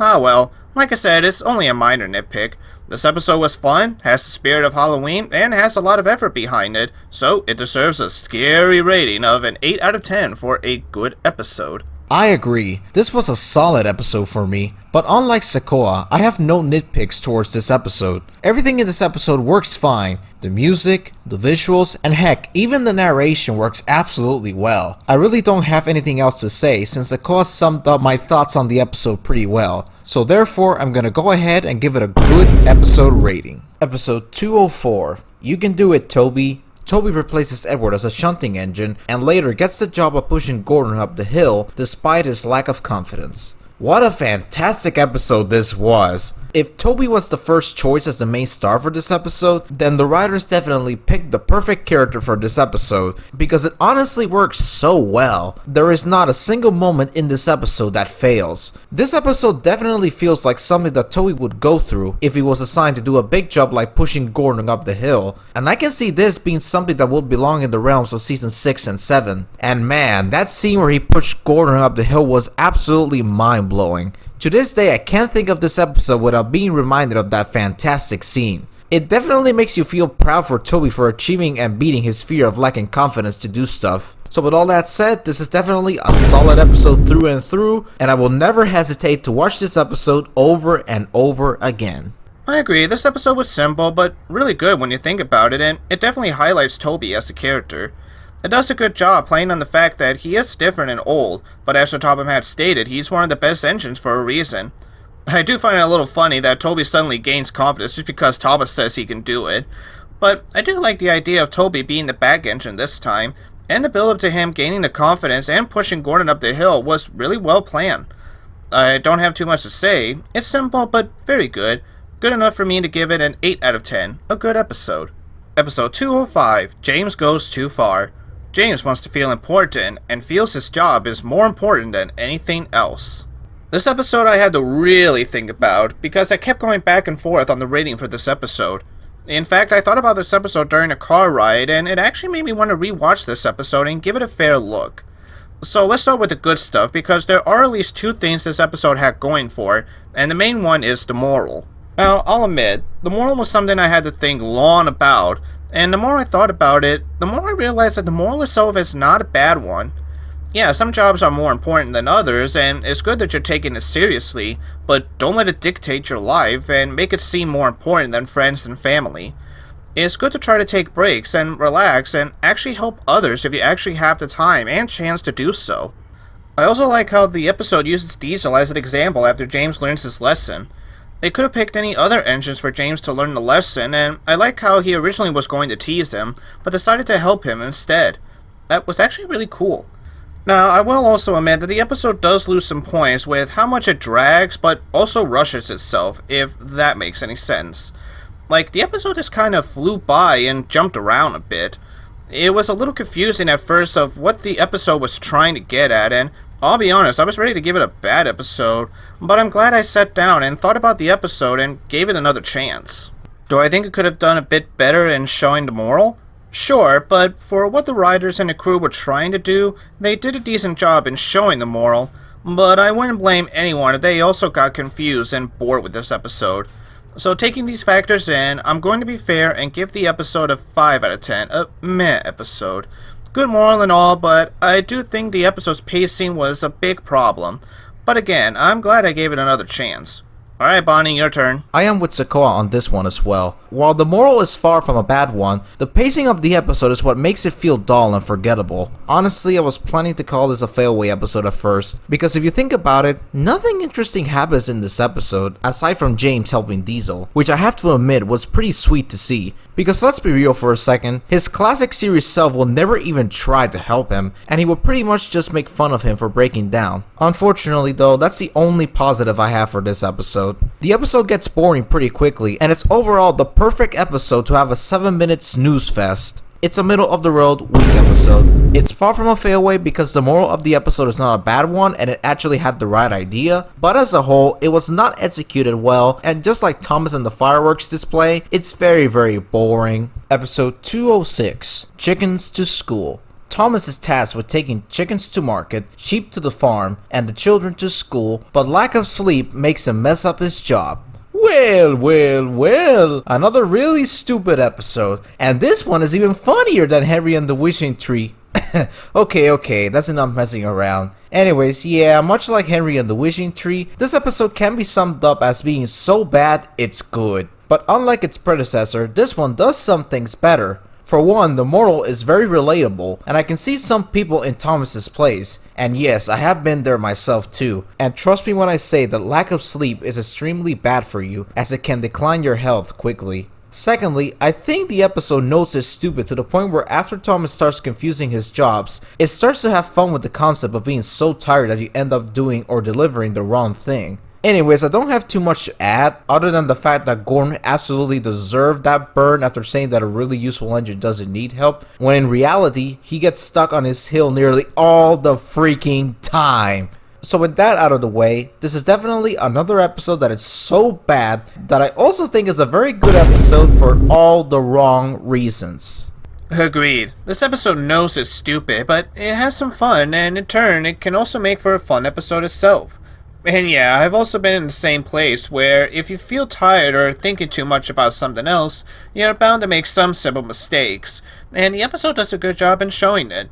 Ah well, like I said, it's only a minor nitpick. This episode was fun, has the spirit of Halloween, and has a lot of effort behind it, so it deserves a scary rating of an 8 out of 10 for a good episode. I agree. This was a solid episode for me, but unlike Zecoa, I have no nitpicks towards this episode. Everything in this episode works fine. The music, the visuals, and heck, even the narration works absolutely well. I really don't have anything else to say since Zecoa summed up my thoughts on the episode pretty well. So therefore, I'm gonna go ahead and give it a good episode rating. Episode 204. You Can Do It, Toby. Toby replaces Edward as a shunting engine and later gets the job of pushing Gordon up the hill despite his lack of confidence. What a fantastic episode this was! If Toby was the first choice as the main star for this episode, then the writers definitely picked the perfect character for this episode because it honestly works so well. There is not a single moment in this episode that fails. This episode definitely feels like something that Toby would go through if he was assigned to do a big job like pushing Gordon up the hill, and I can see this being something that would belong in the realms of season 6 and 7. And man, that scene where he pushed Gordon up the hill was absolutely mind-blowing. To this day, I can't think of this episode without being reminded of that fantastic scene. It definitely makes you feel proud for Toby for achieving and beating his fear of lacking confidence to do stuff. So with all that said, this is definitely a solid episode through and through, and I will never hesitate to watch this episode over and over again. I agree, this episode was simple, but really good when you think about it, and it definitely highlights Toby as a character. It does a good job playing on the fact that he is different and old, but as Topham had stated, he's one of the best engines for a reason. I do find it a little funny that Toby suddenly gains confidence just because Thomas says he can do it, but I do like the idea of Toby being the back engine this time, and the build up to him gaining the confidence and pushing Gordon up the hill was really well planned. I don't have too much to say, it's simple but very good, good enough for me to give it an 8 out of 10, a good episode. Episode 205, James Goes Too Far. James wants to feel important and feels his job is more important than anything else. This episode I had to really think about because I kept going back and forth on the rating for this episode. In fact, I thought about this episode during a car ride and it actually made me want to rewatch this episode and give it a fair look. So let's start with the good stuff because there are at least 2 things this episode had going for, and the main one is the moral. Now, I'll admit, the moral was something I had to think long about, and the more I thought about it, the more I realized that the moral itself is not a bad one. Yeah, some jobs are more important than others, and it's good that you're taking it seriously, but don't let it dictate your life and make it seem more important than friends and family. It's good to try to take breaks and relax and actually help others if you actually have the time and chance to do so. I also like how the episode uses Diesel as an example after James learns his lesson. They could have picked any other engines for James to learn the lesson, and I like how he originally was going to tease him, but decided to help him instead. That was actually really cool. Now, I will also admit that the episode does lose some points with how much it drags, but also rushes itself, if that makes any sense. Like, the episode just kind of flew by and jumped around a bit. It was a little confusing at first of what the episode was trying to get at, and I'll be honest, I was ready to give it a bad episode, but I'm glad I sat down and thought about the episode and gave it another chance. Do I think it could have done a bit better in showing the moral? Sure, but for what the writers and the crew were trying to do, they did a decent job in showing the moral, but I wouldn't blame anyone if they also got confused and bored with this episode. So taking these factors in, I'm going to be fair and give the episode a 5 out of 10, a meh episode. Good moral and all, but I do think the episode's pacing was a big problem. But again, I'm glad I gave it another chance. Alright, Bonnie, your turn. I am with Zecoa on this one as well. While the moral is far from a bad one, the pacing of the episode is what makes it feel dull and forgettable. Honestly, I was planning to call this a failway episode at first, because if you think about it, nothing interesting happens in this episode, aside from James helping Diesel, which I have to admit was pretty sweet to see. Because let's be real for a second, his classic series self will never even try to help him, and he will pretty much just make fun of him for breaking down. Unfortunately though, that's the only positive I have for this episode. The episode gets boring pretty quickly, and it's overall the perfect episode to have a 7-minute snooze fest. It's a middle of the road, weak episode. It's far from a failway because the moral of the episode is not a bad one and it actually had the right idea, but as a whole, it was not executed well, and just like Thomas and the fireworks display, it's very boring. Episode 206, Chickens to School. Thomas is tasked with taking chickens to market, sheep to the farm, and the children to school, but lack of sleep makes him mess up his job. Well, another really stupid episode, and this one is even funnier than Henry and the Wishing Tree. Okay, that's enough messing around. Anyways, yeah, much like Henry and the Wishing Tree, this episode can be summed up as being so bad, it's good. But unlike its predecessor, this one does some things better. For one, the moral is very relatable, and I can see some people in Thomas's place. And yes, I have been there myself too. And trust me when I say that lack of sleep is extremely bad for you, as it can decline your health quickly. Secondly, I think the episode knows it's stupid to the point where after Thomas starts confusing his jobs, it starts to have fun with the concept of being so tired that you end up doing or delivering the wrong thing. Anyways, I don't have too much to add, other than the fact that Gordon absolutely deserved that burn after saying that a really useful engine doesn't need help, when in reality, he gets stuck on his hill nearly all the freaking time. So with that out of the way, this is definitely another episode that is so bad that I also think is a very good episode for all the wrong reasons. Agreed. This episode knows it's stupid, but it has some fun, and in turn, it can also make for a fun episode itself. And yeah, I've also been in the same place where if you feel tired or thinking too much about something else, you're bound to make some simple mistakes, and the episode does a good job in showing it.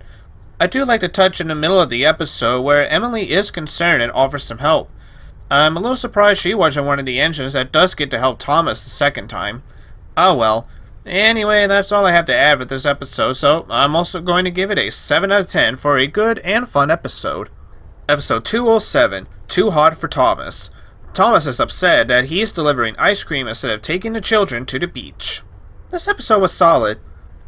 I do like to touch in the middle of the episode where Emily is concerned and offers some help. I'm a little surprised she wasn't one of the engines that does get to help Thomas the second time. Oh well. Anyway, that's all I have to add with this episode, so I'm also going to give it a 7 out of 10 for a good and fun episode. Episode 207, Too Hot for Thomas. Thomas is upset that he is delivering ice cream instead of taking the children to the beach. This episode was solid.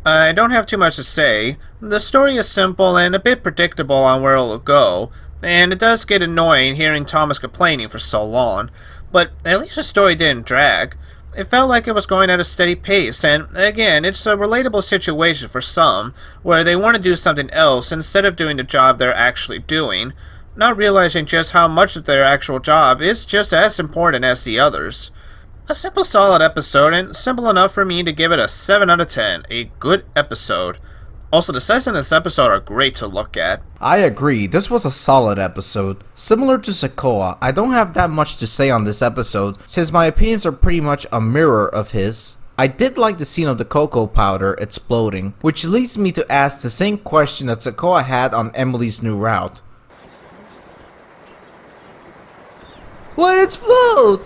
I don't have too much to say. The story is simple and a bit predictable on where it will go, and it does get annoying hearing Thomas complaining for so long, but at least the story didn't drag. It felt like it was going at a steady pace, and again, it's a relatable situation for some, where they want to do something else instead of doing the job they're actually doing, not realizing just how much of their actual job is just as important as the others. A simple solid episode, and simple enough for me to give it a 7 out of 10, a good episode. Also, the sets in this episode are great to look at. I agree, this was a solid episode. Similar to Zecoa, I don't have that much to say on this episode, since my opinions are pretty much a mirror of his. I did like the scene of the cocoa powder exploding, which leads me to ask the same question that Zecoa had on Emily's new route. What explode?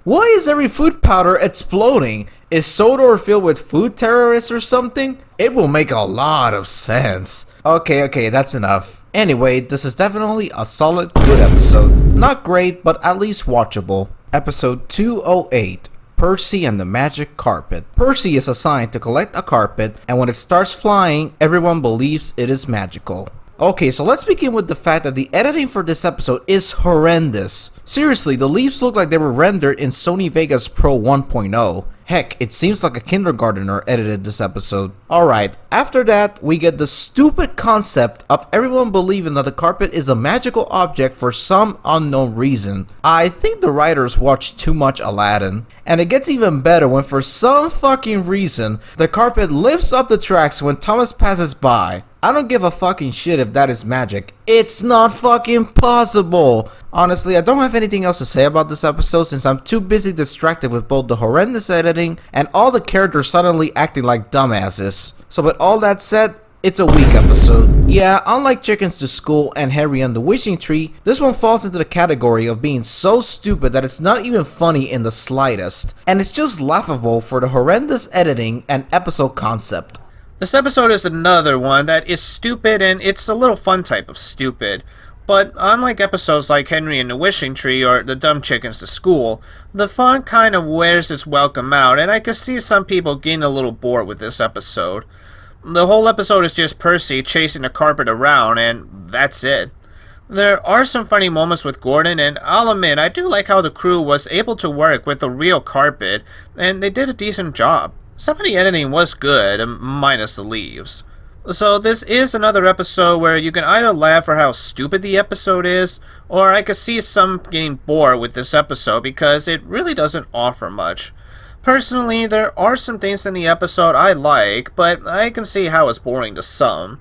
Why is every food powder exploding? Is Sodor filled with food terrorists or something? It will make a lot of sense. Okay, that's enough. Anyway, this is definitely a solid, good episode. Not great, but at least watchable. Episode 208, Percy and the Magic Carpet. Percy is assigned to collect a carpet, and when it starts flying, everyone believes it is magical. Okay, so let's begin with the fact that the editing for this episode is horrendous. Seriously, the leaves look like they were rendered in Sony Vegas Pro 1.0. Heck, it seems like a kindergartner edited this episode. Alright, after that, we get the stupid concept of everyone believing that the carpet is a magical object for some unknown reason. I think the writers watched too much Aladdin. And it gets even better when for some fucking reason, the carpet lifts up the tracks when Thomas passes by. I don't give a fucking shit if that is magic. It's not fucking possible! Honestly, I don't have anything else to say about this episode since I'm too busy distracted with both the horrendous editing and all the characters suddenly acting like dumbasses. So with all that said, it's a weak episode. Yeah, unlike Chickens to School and Harry and the Wishing Tree, this one falls into the category of being so stupid that it's not even funny in the slightest. And it's just laughable for the horrendous editing and episode concept. This episode is another one that is stupid, and it's a little fun type of stupid. But unlike episodes like Henry and the Wishing Tree or The Dumb Chickens to School, the fun kind of wears its welcome out, and I can see some people getting a little bored with this episode. The whole episode is just Percy chasing the carpet around, and that's it. There are some funny moments with Gordon, and I'll admit I do like how the crew was able to work with a real carpet, and they did a decent job. Some of the editing was good, minus the leaves. So this is another episode where you can either laugh for how stupid the episode is, or I could see some getting bored with this episode because it really doesn't offer much. Personally, there are some things in the episode I like, but I can see how it's boring to some.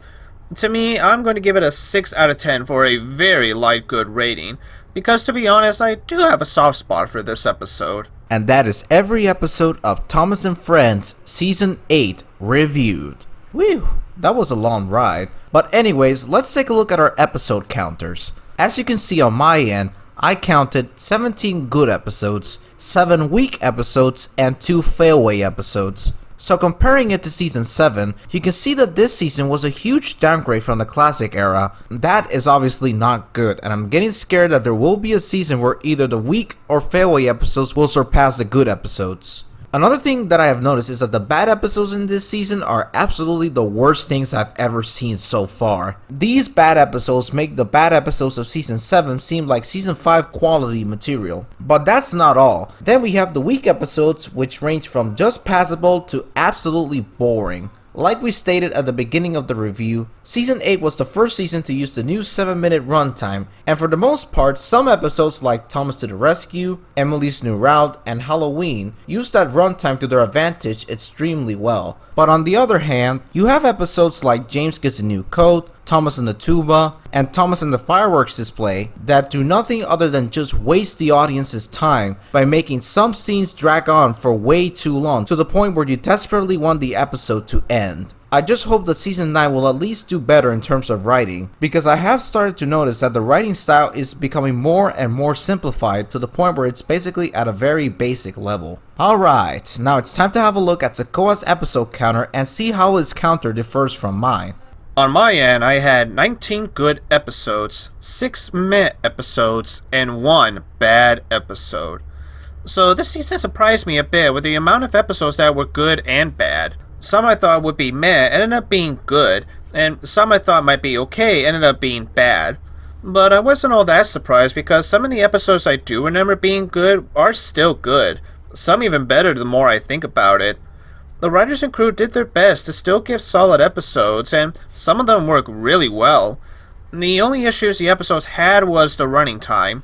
To me, I'm going to give it a 6 out of 10 for a very light good rating, because to be honest, I do have a soft spot for this episode. And that is every episode of Thomas and Friends Season 8 reviewed. Whew, that was a long ride. But anyways, let's take a look at our episode counters. As you can see on my end, I counted 17 good episodes, 7 weak episodes, and 2 failway episodes. So comparing it to Season 7, you can see that this season was a huge downgrade from the classic era. That is obviously not good, and I'm getting scared that there will be a season where either the weak or failway episodes will surpass the good episodes. Another thing that I have noticed is that the bad episodes in this season are absolutely the worst things I've ever seen so far. These bad episodes make the bad episodes of Season 7 seem like Season 5 quality material. But that's not all. Then we have the weak episodes, which range from just passable to absolutely boring. Like we stated at the beginning of the review, Season 8 was the first season to use the new 7-minute runtime, and for the most part, some episodes like Thomas to the Rescue, Emily's New Route, and Halloween used that runtime to their advantage extremely well. But on the other hand, you have episodes like James Gets a New Coat, Thomas and the Tuba, and Thomas and the Fireworks Display that do nothing other than just waste the audience's time by making some scenes drag on for way too long to the point where you desperately want the episode to end. I just hope that Season 9 will at least do better in terms of writing, because I have started to notice that the writing style is becoming more and more simplified to the point where it's basically at a very basic level. Alright, now it's time to have a look at Zecoa's episode counter and see how his counter differs from mine. On my end, I had 19 good episodes, 6 meh episodes, and 1 bad episode. So this season surprised me a bit with the amount of episodes that were good and bad. Some I thought would be meh ended up being good, and some I thought might be okay ended up being bad. But I wasn't all that surprised because some of the episodes I do remember being good are still good, some even better the more I think about it. The writers and crew did their best to still give solid episodes, and some of them work really well. The only issues the episodes had was the running time.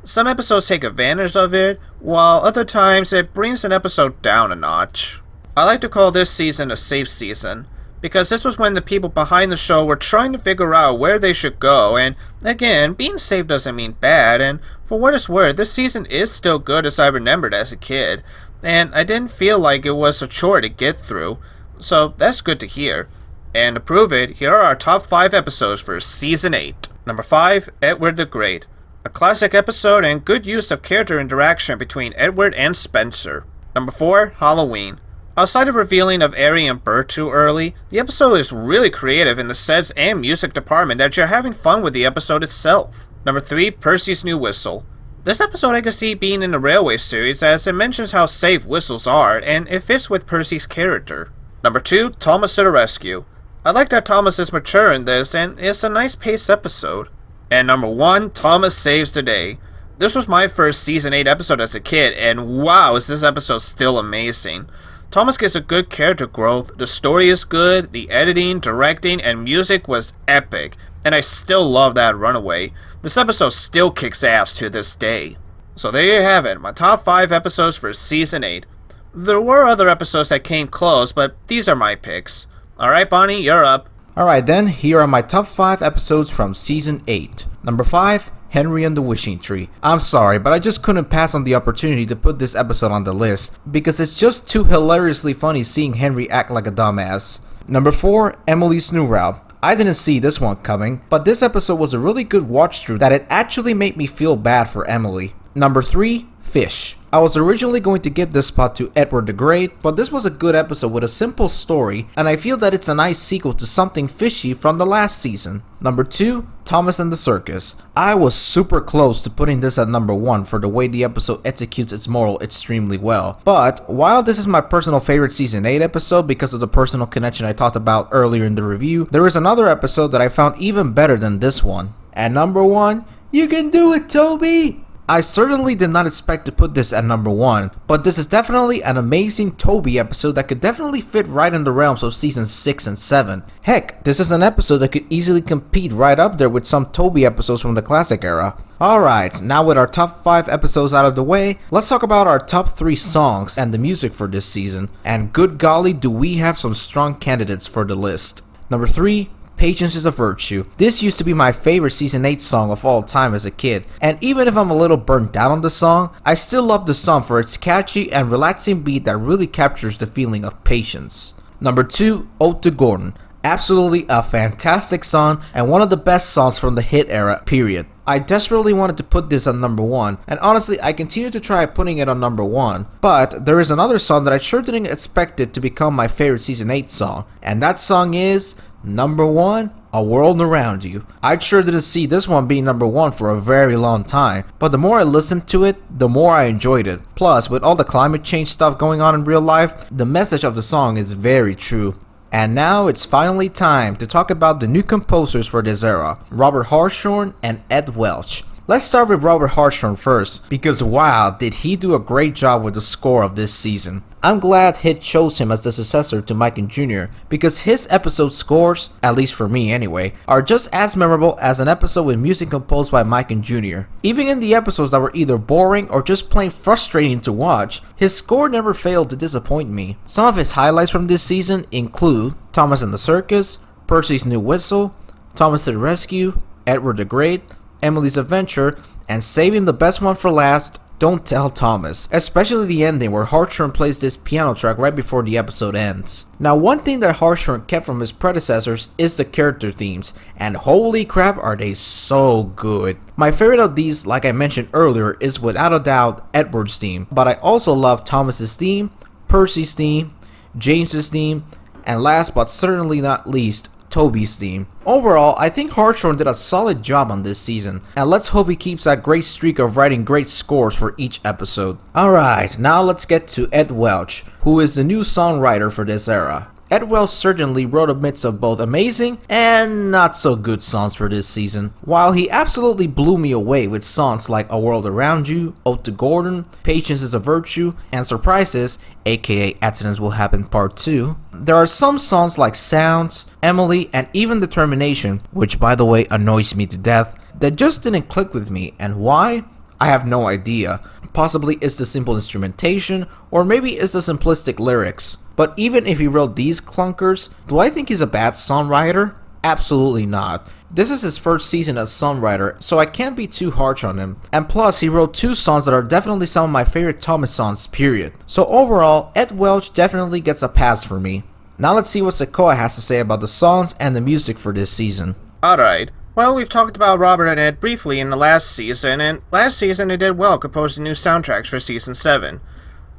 Some episodes take advantage of it, while other times it brings an episode down a notch. I like to call this season a safe season, because this was when the people behind the show were trying to figure out where they should go, and again, being safe doesn't mean bad, and for what it's worth, this season is still good as I remembered as a kid, and I didn't feel like it was a chore to get through, so that's good to hear. And to prove it, here are our top 5 episodes for Season 8. Number 5, Edward the Great. A classic episode and good use of character interaction between Edward and Spencer. Number 4, Halloween. Outside of revealing of Ari and Bert too early, the episode is really creative in the sets and music department that you're having fun with the episode itself. Number 3, Percy's New Whistle. This episode I could see being in the Railway series as it mentions how safe whistles are and it fits with Percy's character. Number 2, Thomas to the rescue. I like that Thomas is mature in this and it's a nice paced episode. And number 1, Thomas saves the day. This was my first season 8 episode as a kid and wow is this episode still amazing. Thomas gets a good character growth, the story is good, the editing, directing, and music was epic, and I still love that runaway. This episode still kicks ass to this day. So there you have it, my top 5 episodes for season 8. There were other episodes that came close, but these are my picks. Alright Bonnie, you're up. Alright then, here are my top 5 episodes from season 8. Number 5, Henry and the Wishing Tree. I'm sorry, but I just couldn't pass on the opportunity to put this episode on the list, because it's just too hilariously funny seeing Henry act like a dumbass. Number 4, Emily's New Route. I didn't see this one coming, but this episode was a really good watch through that it actually made me feel bad for Emily. Number 3, Fish. I was originally going to give this spot to Edward the Great, but this was a good episode with a simple story, and I feel that it's a nice sequel to something fishy from the last season. Number 2, Thomas and the Circus. I was super close to putting this at number 1 for the way the episode executes its moral extremely well. But while this is my personal favorite season 8 episode because of the personal connection I talked about earlier in the review, there is another episode that I found even better than this one. At number 1, you can do it, Toby! I certainly did not expect to put this at number 1, but this is definitely an amazing Toby episode that could definitely fit right in the realms of seasons 6 and 7. Heck, this is an episode that could easily compete right up there with some Toby episodes from the classic era. Alright, now with our top 5 episodes out of the way, let's talk about our top 3 songs and the music for this season. And good golly, do we have some strong candidates for the list. Number 3, Patience is a Virtue. This used to be my favorite season 8 song of all time as a kid, and even if I'm a little burnt out on the song, I still love the song for its catchy and relaxing beat that really captures the feeling of patience. Number 2, Ode to Gordon. Absolutely a fantastic song and one of the best songs from the hit era, period. I desperately wanted to put this on number 1, and honestly I continue to try putting it on number 1, but there is another song that I sure didn't expect it to become my favorite season 8 song, and that song is number 1, A World Around You. I sure didn't see this one being number 1 for a very long time, but the more I listened to it, the more I enjoyed it. Plus, with all the climate change stuff going on in real life, the message of the song is very true. And now it's finally time to talk about the new composers for this era, Robert Hartshorn and Ed Welch. Let's start with Robert Hartshorn first, because wow, did he do a great job with the score of this season. I'm glad Hit chose him as the successor to Mike and Jr. because his episode scores, at least for me anyway, are just as memorable as an episode with music composed by Mike and Jr. Even in the episodes that were either boring or just plain frustrating to watch, his score never failed to disappoint me. Some of his highlights from this season include Thomas and the Circus, Percy's New Whistle, Thomas to the Rescue, Edward the Great, Emily's Adventure, and saving the best one for last, Don't Tell Thomas, especially the ending where Hartshorn plays this piano track right before the episode ends. Now one thing that Hartshorn kept from his predecessors is the character themes, and holy crap are they so good. My favorite of these, like I mentioned earlier, is without a doubt Edward's theme, but I also love Thomas's theme, Percy's theme, James's theme, and last but certainly not least, Toby's theme. Overall, I think Hartshorn did a solid job on this season, and let's hope he keeps that great streak of writing great scores for each episode. Alright, now let's get to Ed Welch, who is the new songwriter for this era. Ed Welch certainly wrote a mix of both amazing and not so good songs for this season. While he absolutely blew me away with songs like A World Around You, Ode to Gordon, Patience is a Virtue, and Surprises, aka Accidents Will Happen Part 2, there are some songs like Sounds, Emily, and even Determination, which by the way annoys me to death, that just didn't click with me, and why? I have no idea. Possibly it's the simple instrumentation, or maybe it's the simplistic lyrics. But even if he wrote these clunkers, do I think he's a bad songwriter? Absolutely not. This is his first season as songwriter, so I can't be too harsh on him. And plus, he wrote 2 songs that are definitely some of my favorite Thomas songs, period. So overall, Ed Welch definitely gets a pass for me. Now let's see what Zecoa has to say about the songs and the music for this season. Alright. Well, we've talked about Robert and Ed briefly in the last season, and last season they did well composing new soundtracks for Season 7.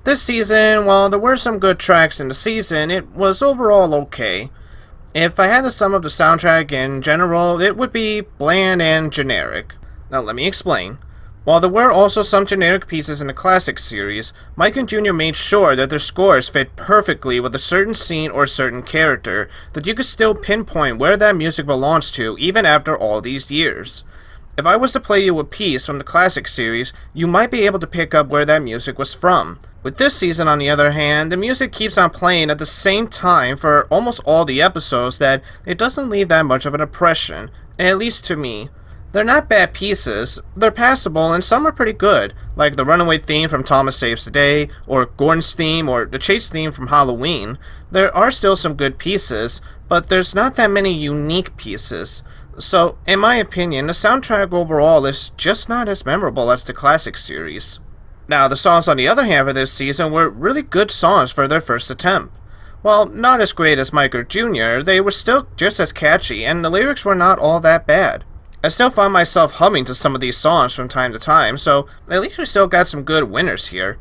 This season, while there were some good tracks in the season, it was overall okay. If I had to sum up the soundtrack in general, it would be bland and generic. Now let me explain. While there were also some generic pieces in the classic series, Mike and Junior made sure that their scores fit perfectly with a certain scene or certain character, that you could still pinpoint where that music belongs to even after all these years. If I was to play you a piece from the classic series, you might be able to pick up where that music was from. With this season, on the other hand, the music keeps on playing at the same time for almost all the episodes that it doesn't leave that much of an impression, at least to me. They're not bad pieces, they're passable, and some are pretty good, like the Runaway theme from Thomas Saves the Day, or Gordon's theme, or the Chase theme from Halloween. There are still some good pieces, but there's not that many unique pieces. So, in my opinion, the soundtrack overall is just not as memorable as the classic series. Now, the songs on the other hand for this season were really good songs for their first attempt. While not as great as Mike or Junior, they were still just as catchy, and the lyrics were not all that bad. I still find myself humming to some of these songs from time to time, so at least we still got some good winners here.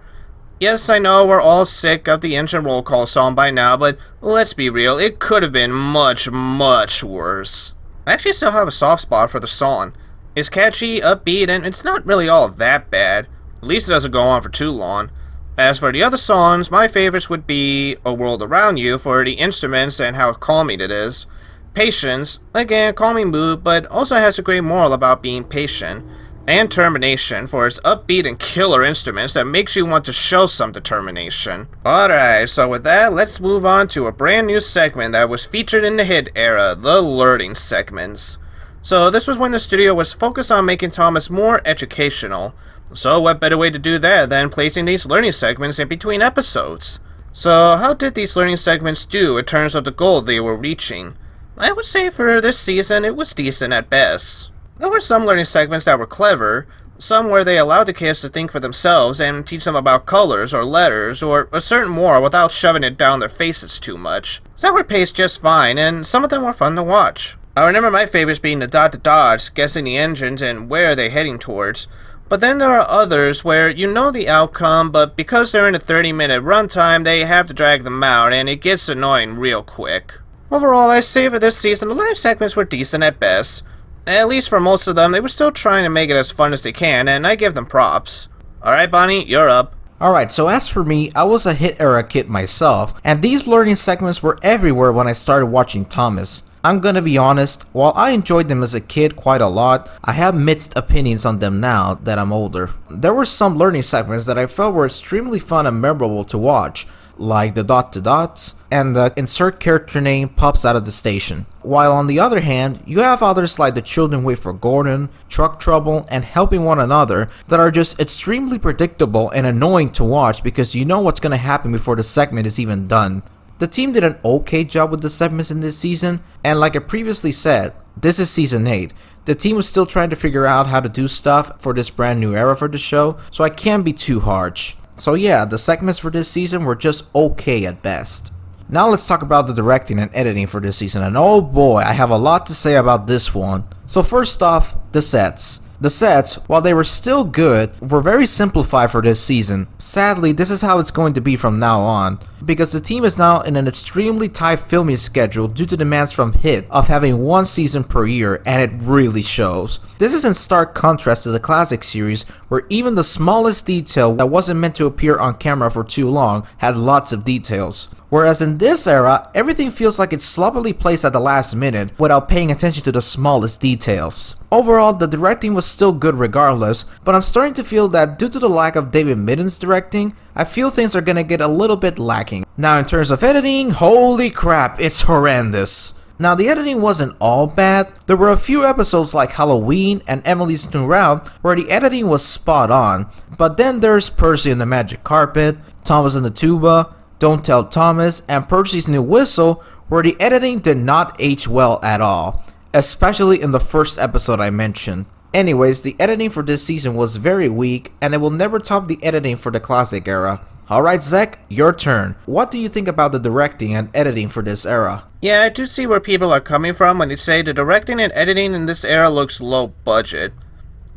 Yes, I know we're all sick of the Engine Roll Call song by now, but let's be real, it could have been much, much worse. I actually still have a soft spot for the song. It's catchy, upbeat, and it's not really all that bad. At least it doesn't go on for too long. As for the other songs, my favorites would be A World Around You for the instruments and how calming it is. Patience, again, calming mood, but also has a great moral about being patient. And Termination for its upbeat and killer instruments that makes you want to show some determination. Alright, so with that, let's move on to a brand new segment that was featured in the hit era, the learning segments. So this was when the studio was focused on making Thomas more educational. So what better way to do that than placing these learning segments in between episodes? So how did these learning segments do in terms of the goal they were reaching? I would say for this season it was decent at best. There were some learning segments that were clever, some where they allowed the kids to think for themselves and teach them about colors or letters or a certain moral without shoving it down their faces too much. Some were paced just fine, and some of them were fun to watch. I remember my favorites being the dot to dots, guessing the engines and where they're heading towards. But then there are others where you know the outcome, but because they're in a 30-minute runtime, they have to drag them out, and it gets annoying real quick. Overall, I say for this season, the learning segments were decent at best. At least for most of them, they were still trying to make it as fun as they can, and I give them props. Alright, Bonnie, you're up. Alright, so as for me, I was a hit era kid myself, and these learning segments were everywhere when I started watching Thomas. I'm gonna be honest, while I enjoyed them as a kid quite a lot, I have mixed opinions on them now that I'm older. There were some learning segments that I felt were extremely fun and memorable to watch, like the dot to dots, and the insert character name pops out of the station. While on the other hand, you have others like the Children Wait for Gordon, Truck Trouble, and Helping One Another that are just extremely predictable and annoying to watch because you know what's gonna happen before the segment is even done. The team did an okay job with the segments in this season, and like I previously said, this is season 8. The team was still trying to figure out how to do stuff for this brand new era for the show, so I can't be too harsh. So yeah, the segments for this season were just okay at best. Now let's talk about the directing and editing for this season, and oh boy, I have a lot to say about this one. So first off, the sets. The sets, while they were still good, were very simplified for this season. Sadly, this is how it's going to be from now on, because the team is now in an extremely tight filming schedule due to demands from HIT of having one season per year, and it really shows. This is in stark contrast to the classic series, where even the smallest detail that wasn't meant to appear on camera for too long had lots of details. Whereas in this era, everything feels like it's sloppily placed at the last minute without paying attention to the smallest details. Overall, the directing was still good regardless, but I'm starting to feel that due to the lack of David Mitten's directing, I feel things are gonna get a little bit lacking. Now in terms of editing, holy crap, it's horrendous. Now the editing wasn't all bad. There were a few episodes like Halloween and Emily's New Route where the editing was spot on, but then there's Percy and the Magic Carpet, Thomas and the Tuba, Don't Tell Thomas, and Percy's New Whistle, where the editing did not age well at all, especially in the first episode I mentioned. Anyways, the editing for this season was very weak, and it will never top the editing for the classic era. Alright Zek, your turn. What do you think about the directing and editing for this era? Yeah, I do see where people are coming from when they say the directing and editing in this era looks low budget.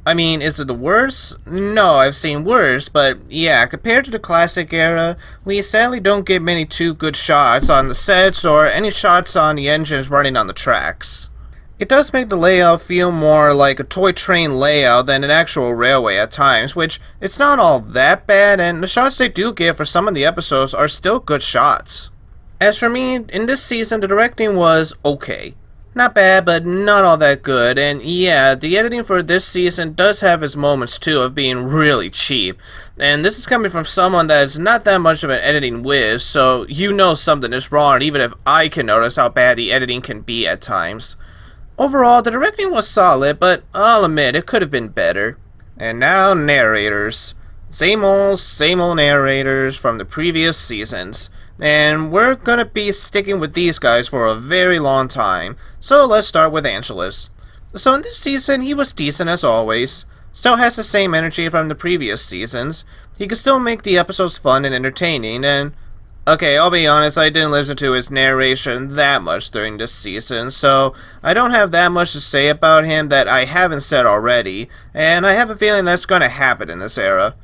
I mean, is it the worst? No, I've seen worse, but yeah, compared to the classic era, we sadly don't get many too good shots on the sets or any shots on the engines running on the tracks. It does make the layout feel more like a toy train layout than an actual railway at times, which it's not all that bad, and the shots they do give for some of the episodes are still good shots. As for me, in this season the directing was okay. Not bad, but not all that good, and yeah, the editing for this season does have its moments too of being really cheap. And this is coming from someone that is not that much of an editing whiz, so you know something is wrong even if I can notice how bad the editing can be at times. Overall, the directing was solid, but I'll admit it could have been better. And now narrators. Same old narrators from the previous seasons. And we're gonna be sticking with these guys for a very long time. So let's start with Angelus. So in this season, he was decent as always. Still has the same energy from the previous seasons. He could still make the episodes fun and entertaining, and okay, I'll be honest, I didn't listen to his narration that much during this season, so I don't have that much to say about him that I haven't said already, and I have a feeling that's going to happen in this era.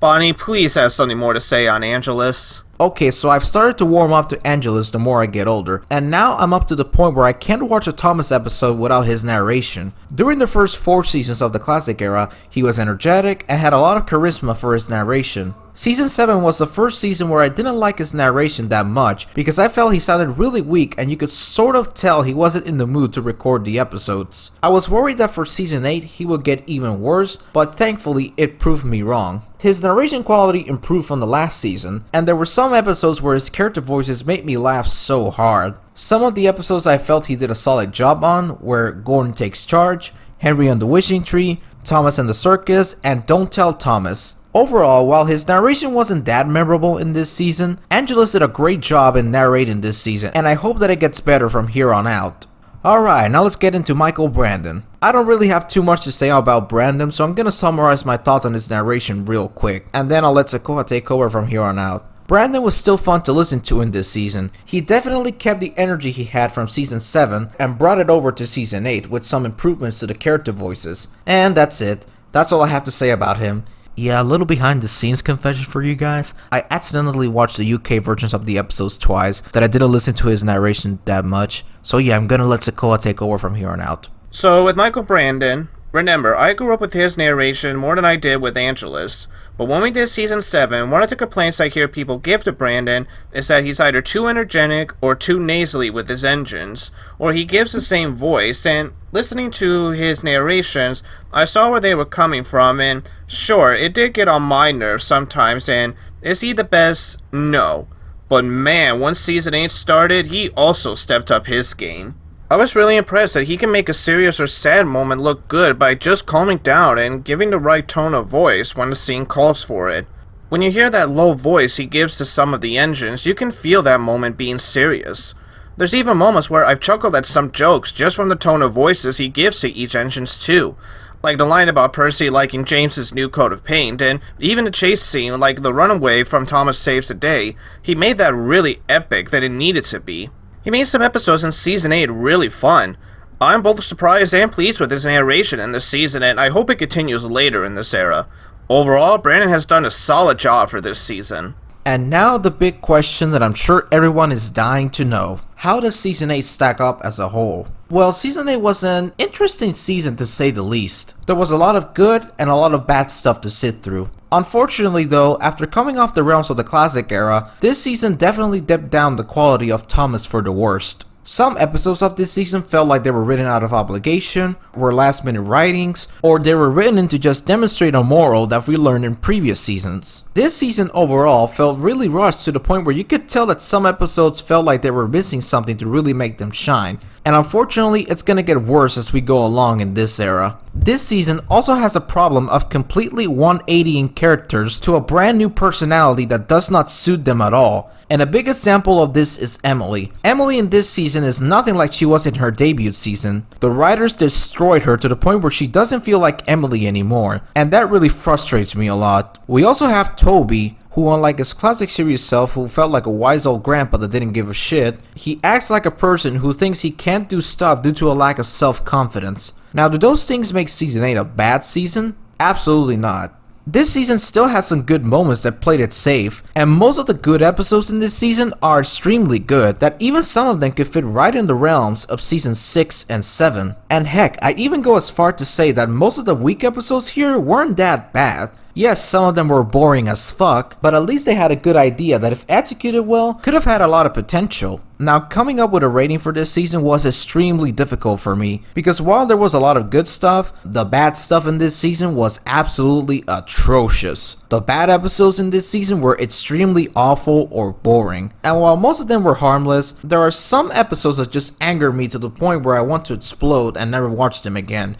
Bonnie, please have something more to say on Angelus. Okay, so I've started to warm up to Angelus the more I get older, and now I'm up to the point where I can't watch a Thomas episode without his narration. During the first 4 seasons of the classic era, he was energetic and had a lot of charisma for his narration. Season 7 was the first season where I didn't like his narration that much because I felt he sounded really weak and you could sort of tell he wasn't in the mood to record the episodes. I was worried that for season 8 he would get even worse, but thankfully it proved me wrong. His narration quality improved from the last season, and there were some episodes where his character voices made me laugh so hard. Some of the episodes I felt he did a solid job on were Gordon Takes Charge, Henry on the Wishing Tree, Thomas and the Circus, and Don't Tell Thomas. Overall, while his narration wasn't that memorable in this season, Angelus did a great job in narrating this season, and I hope that it gets better from here on out. Alright, now let's get into Michael Brandon. I don't really have too much to say about Brandon, so I'm gonna summarize my thoughts on his narration real quick, and then I'll let Zecoa take over from here on out. Brandon was still fun to listen to in this season. He definitely kept the energy he had from season 7 and brought it over to season 8 with some improvements to the character voices. And that's it. That's all I have to say about him. Yeah, a little behind the scenes confession for you guys. I accidentally watched the UK versions of the episodes twice, that I didn't listen to his narration that much. So yeah, I'm gonna let Zecoa take over from here on out. So with Michael Brandon, remember, I grew up with his narration more than I did with Angelus. But when we did season 7, one of the complaints I hear people give to Brandon is that he's either too energetic or too nasally with his engines, or he gives the same voice, and listening to his narrations, I saw where they were coming from, and sure, it did get on my nerves sometimes, and is he the best? No. But man, once season 8 started, he also stepped up his game. I was really impressed that he can make a serious or sad moment look good by just calming down and giving the right tone of voice when the scene calls for it. When you hear that low voice he gives to some of the engines, you can feel that moment being serious. There's even moments where I've chuckled at some jokes just from the tone of voices he gives to each engines too. Like the line about Percy liking James's new coat of paint, and even the chase scene like the runaway from Thomas Saves the Day, he made that really epic that it needed to be. He made some episodes in season 8 really fun. I'm both surprised and pleased with his narration in this season, and I hope it continues later in this era. Overall, Brandon has done a solid job for this season. And now the big question that I'm sure everyone is dying to know. How does season 8 stack up as a whole? Well, season 8 was an interesting season to say the least. There was a lot of good and a lot of bad stuff to sit through. Unfortunately though, after coming off the realms of the classic era, this season definitely dipped down the quality of Thomas for the worst. Some episodes of this season felt like they were written out of obligation, were last minute writings, or they were written to just demonstrate a moral that we learned in previous seasons. This season overall felt really rushed to the point where you could tell that some episodes felt like they were missing something to really make them shine, and unfortunately it's gonna get worse as we go along in this era. This season also has a problem of completely 180ing characters to a brand new personality that does not suit them at all. And a big example of this is Emily. Emily in this season is nothing like she was in her debut season. The writers destroyed her to the point where she doesn't feel like Emily anymore, and that really frustrates me a lot. We also have Toby, who unlike his classic series self who felt like a wise old grandpa that didn't give a shit, he acts like a person who thinks he can't do stuff due to a lack of self-confidence. Now, do those things make season 8 a bad season? Absolutely not. This season still has some good moments that played it safe, and most of the good episodes in this season are extremely good, that even some of them could fit right in the realms of season 6 and 7. And heck, I'd even go as far to say that most of the weak episodes here weren't that bad. Yes, some of them were boring as fuck, but at least they had a good idea that if executed well, could have had a lot of potential. Now, coming up with a rating for this season was extremely difficult for me, because while there was a lot of good stuff, the bad stuff in this season was absolutely atrocious. The bad episodes in this season were extremely awful or boring, and while most of them were harmless, there are some episodes that just anger me to the point where I want to explode and never watch them again.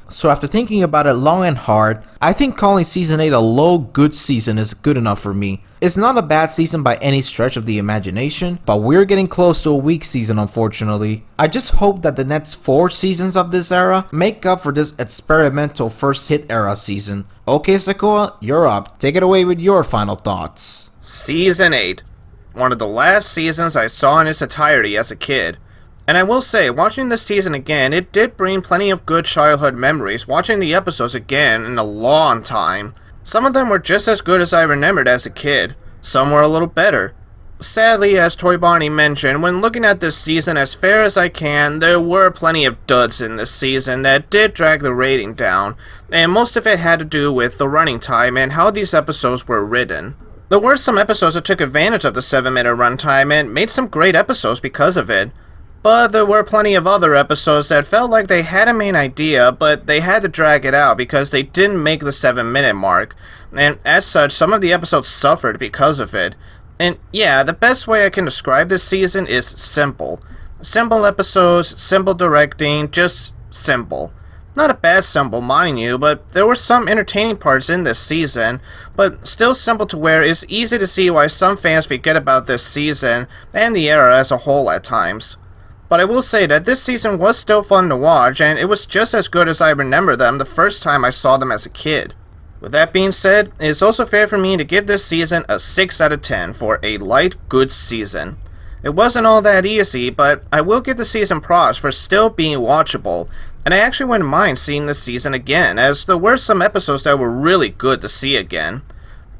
So after thinking about it long and hard, I think calling season 8 a low good season is good enough for me. It's not a bad season by any stretch of the imagination, but we're getting close to a weak season unfortunately. I just hope that the next 4 seasons of this era make up for this experimental first hit era season. Okay Zecoa, you're up. Take it away with your final thoughts. Season 8. One of the last seasons I saw in its entirety as a kid. And I will say, watching this season again, it did bring plenty of good childhood memories watching the episodes again in a long time. Some of them were just as good as I remembered as a kid. Some were a little better. Sadly, as Toy Bonnie mentioned, when looking at this season as fair as I can, there were plenty of duds in this season that did drag the rating down, and most of it had to do with the running time and how these episodes were written. There were some episodes that took advantage of the 7-minute runtime and made some great episodes because of it. But there were plenty of other episodes that felt like they had a main idea, but they had to drag it out because they didn't make the 7-minute mark. And as such, some of the episodes suffered because of it. And yeah, the best way I can describe this season is simple. Simple episodes, simple directing, just simple. Not a bad simple, mind you, but there were some entertaining parts in this season, but still simple to where it's easy to see why some fans forget about this season and the era as a whole at times. But I will say that this season was still fun to watch, and it was just as good as I remember them the first time I saw them as a kid. With that being said, it is also fair for me to give this season a 6 out of 10 for a light, good season. It wasn't all that easy, but I will give the season props for still being watchable, and I actually wouldn't mind seeing this season again, as there were some episodes that were really good to see again.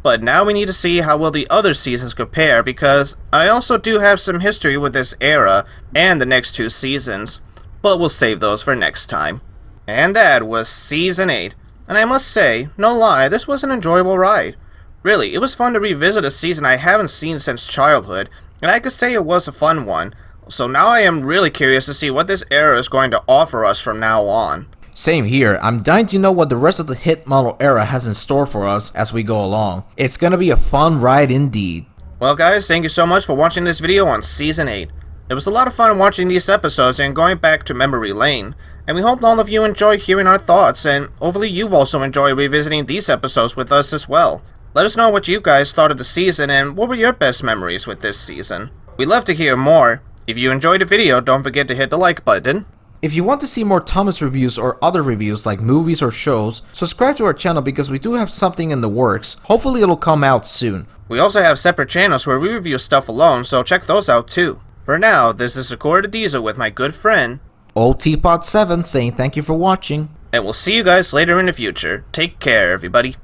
But now we need to see how well the other seasons compare, because I also do have some history with this era and the next 2 seasons, but we'll save those for next time. And that was Season 8, and I must say, no lie, this was an enjoyable ride. Really, it was fun to revisit a season I haven't seen since childhood, and I could say it was a fun one, so now I am really curious to see what this era is going to offer us from now on. Same here, I'm dying to know what the rest of the hit model era has in store for us as we go along. It's gonna be a fun ride indeed. Well guys, thank you so much for watching this video on Season 8. It was a lot of fun watching these episodes and going back to memory lane, and we hope all of you enjoy hearing our thoughts, and hopefully you've also enjoyed revisiting these episodes with us as well. Let us know what you guys thought of the season and what were your best memories with this season. We'd love to hear more. If you enjoyed the video, don't forget to hit the like button. If you want to see more Thomas reviews or other reviews like movies or shows, subscribe to our channel because we do have something in the works. Hopefully it'll come out soon. We also have separate channels where we review stuff alone, so check those out too. For now, this is Zecoa the Diesel with my good friend OTPod7 saying thank you for watching. And we'll see you guys later in the future. Take care, everybody.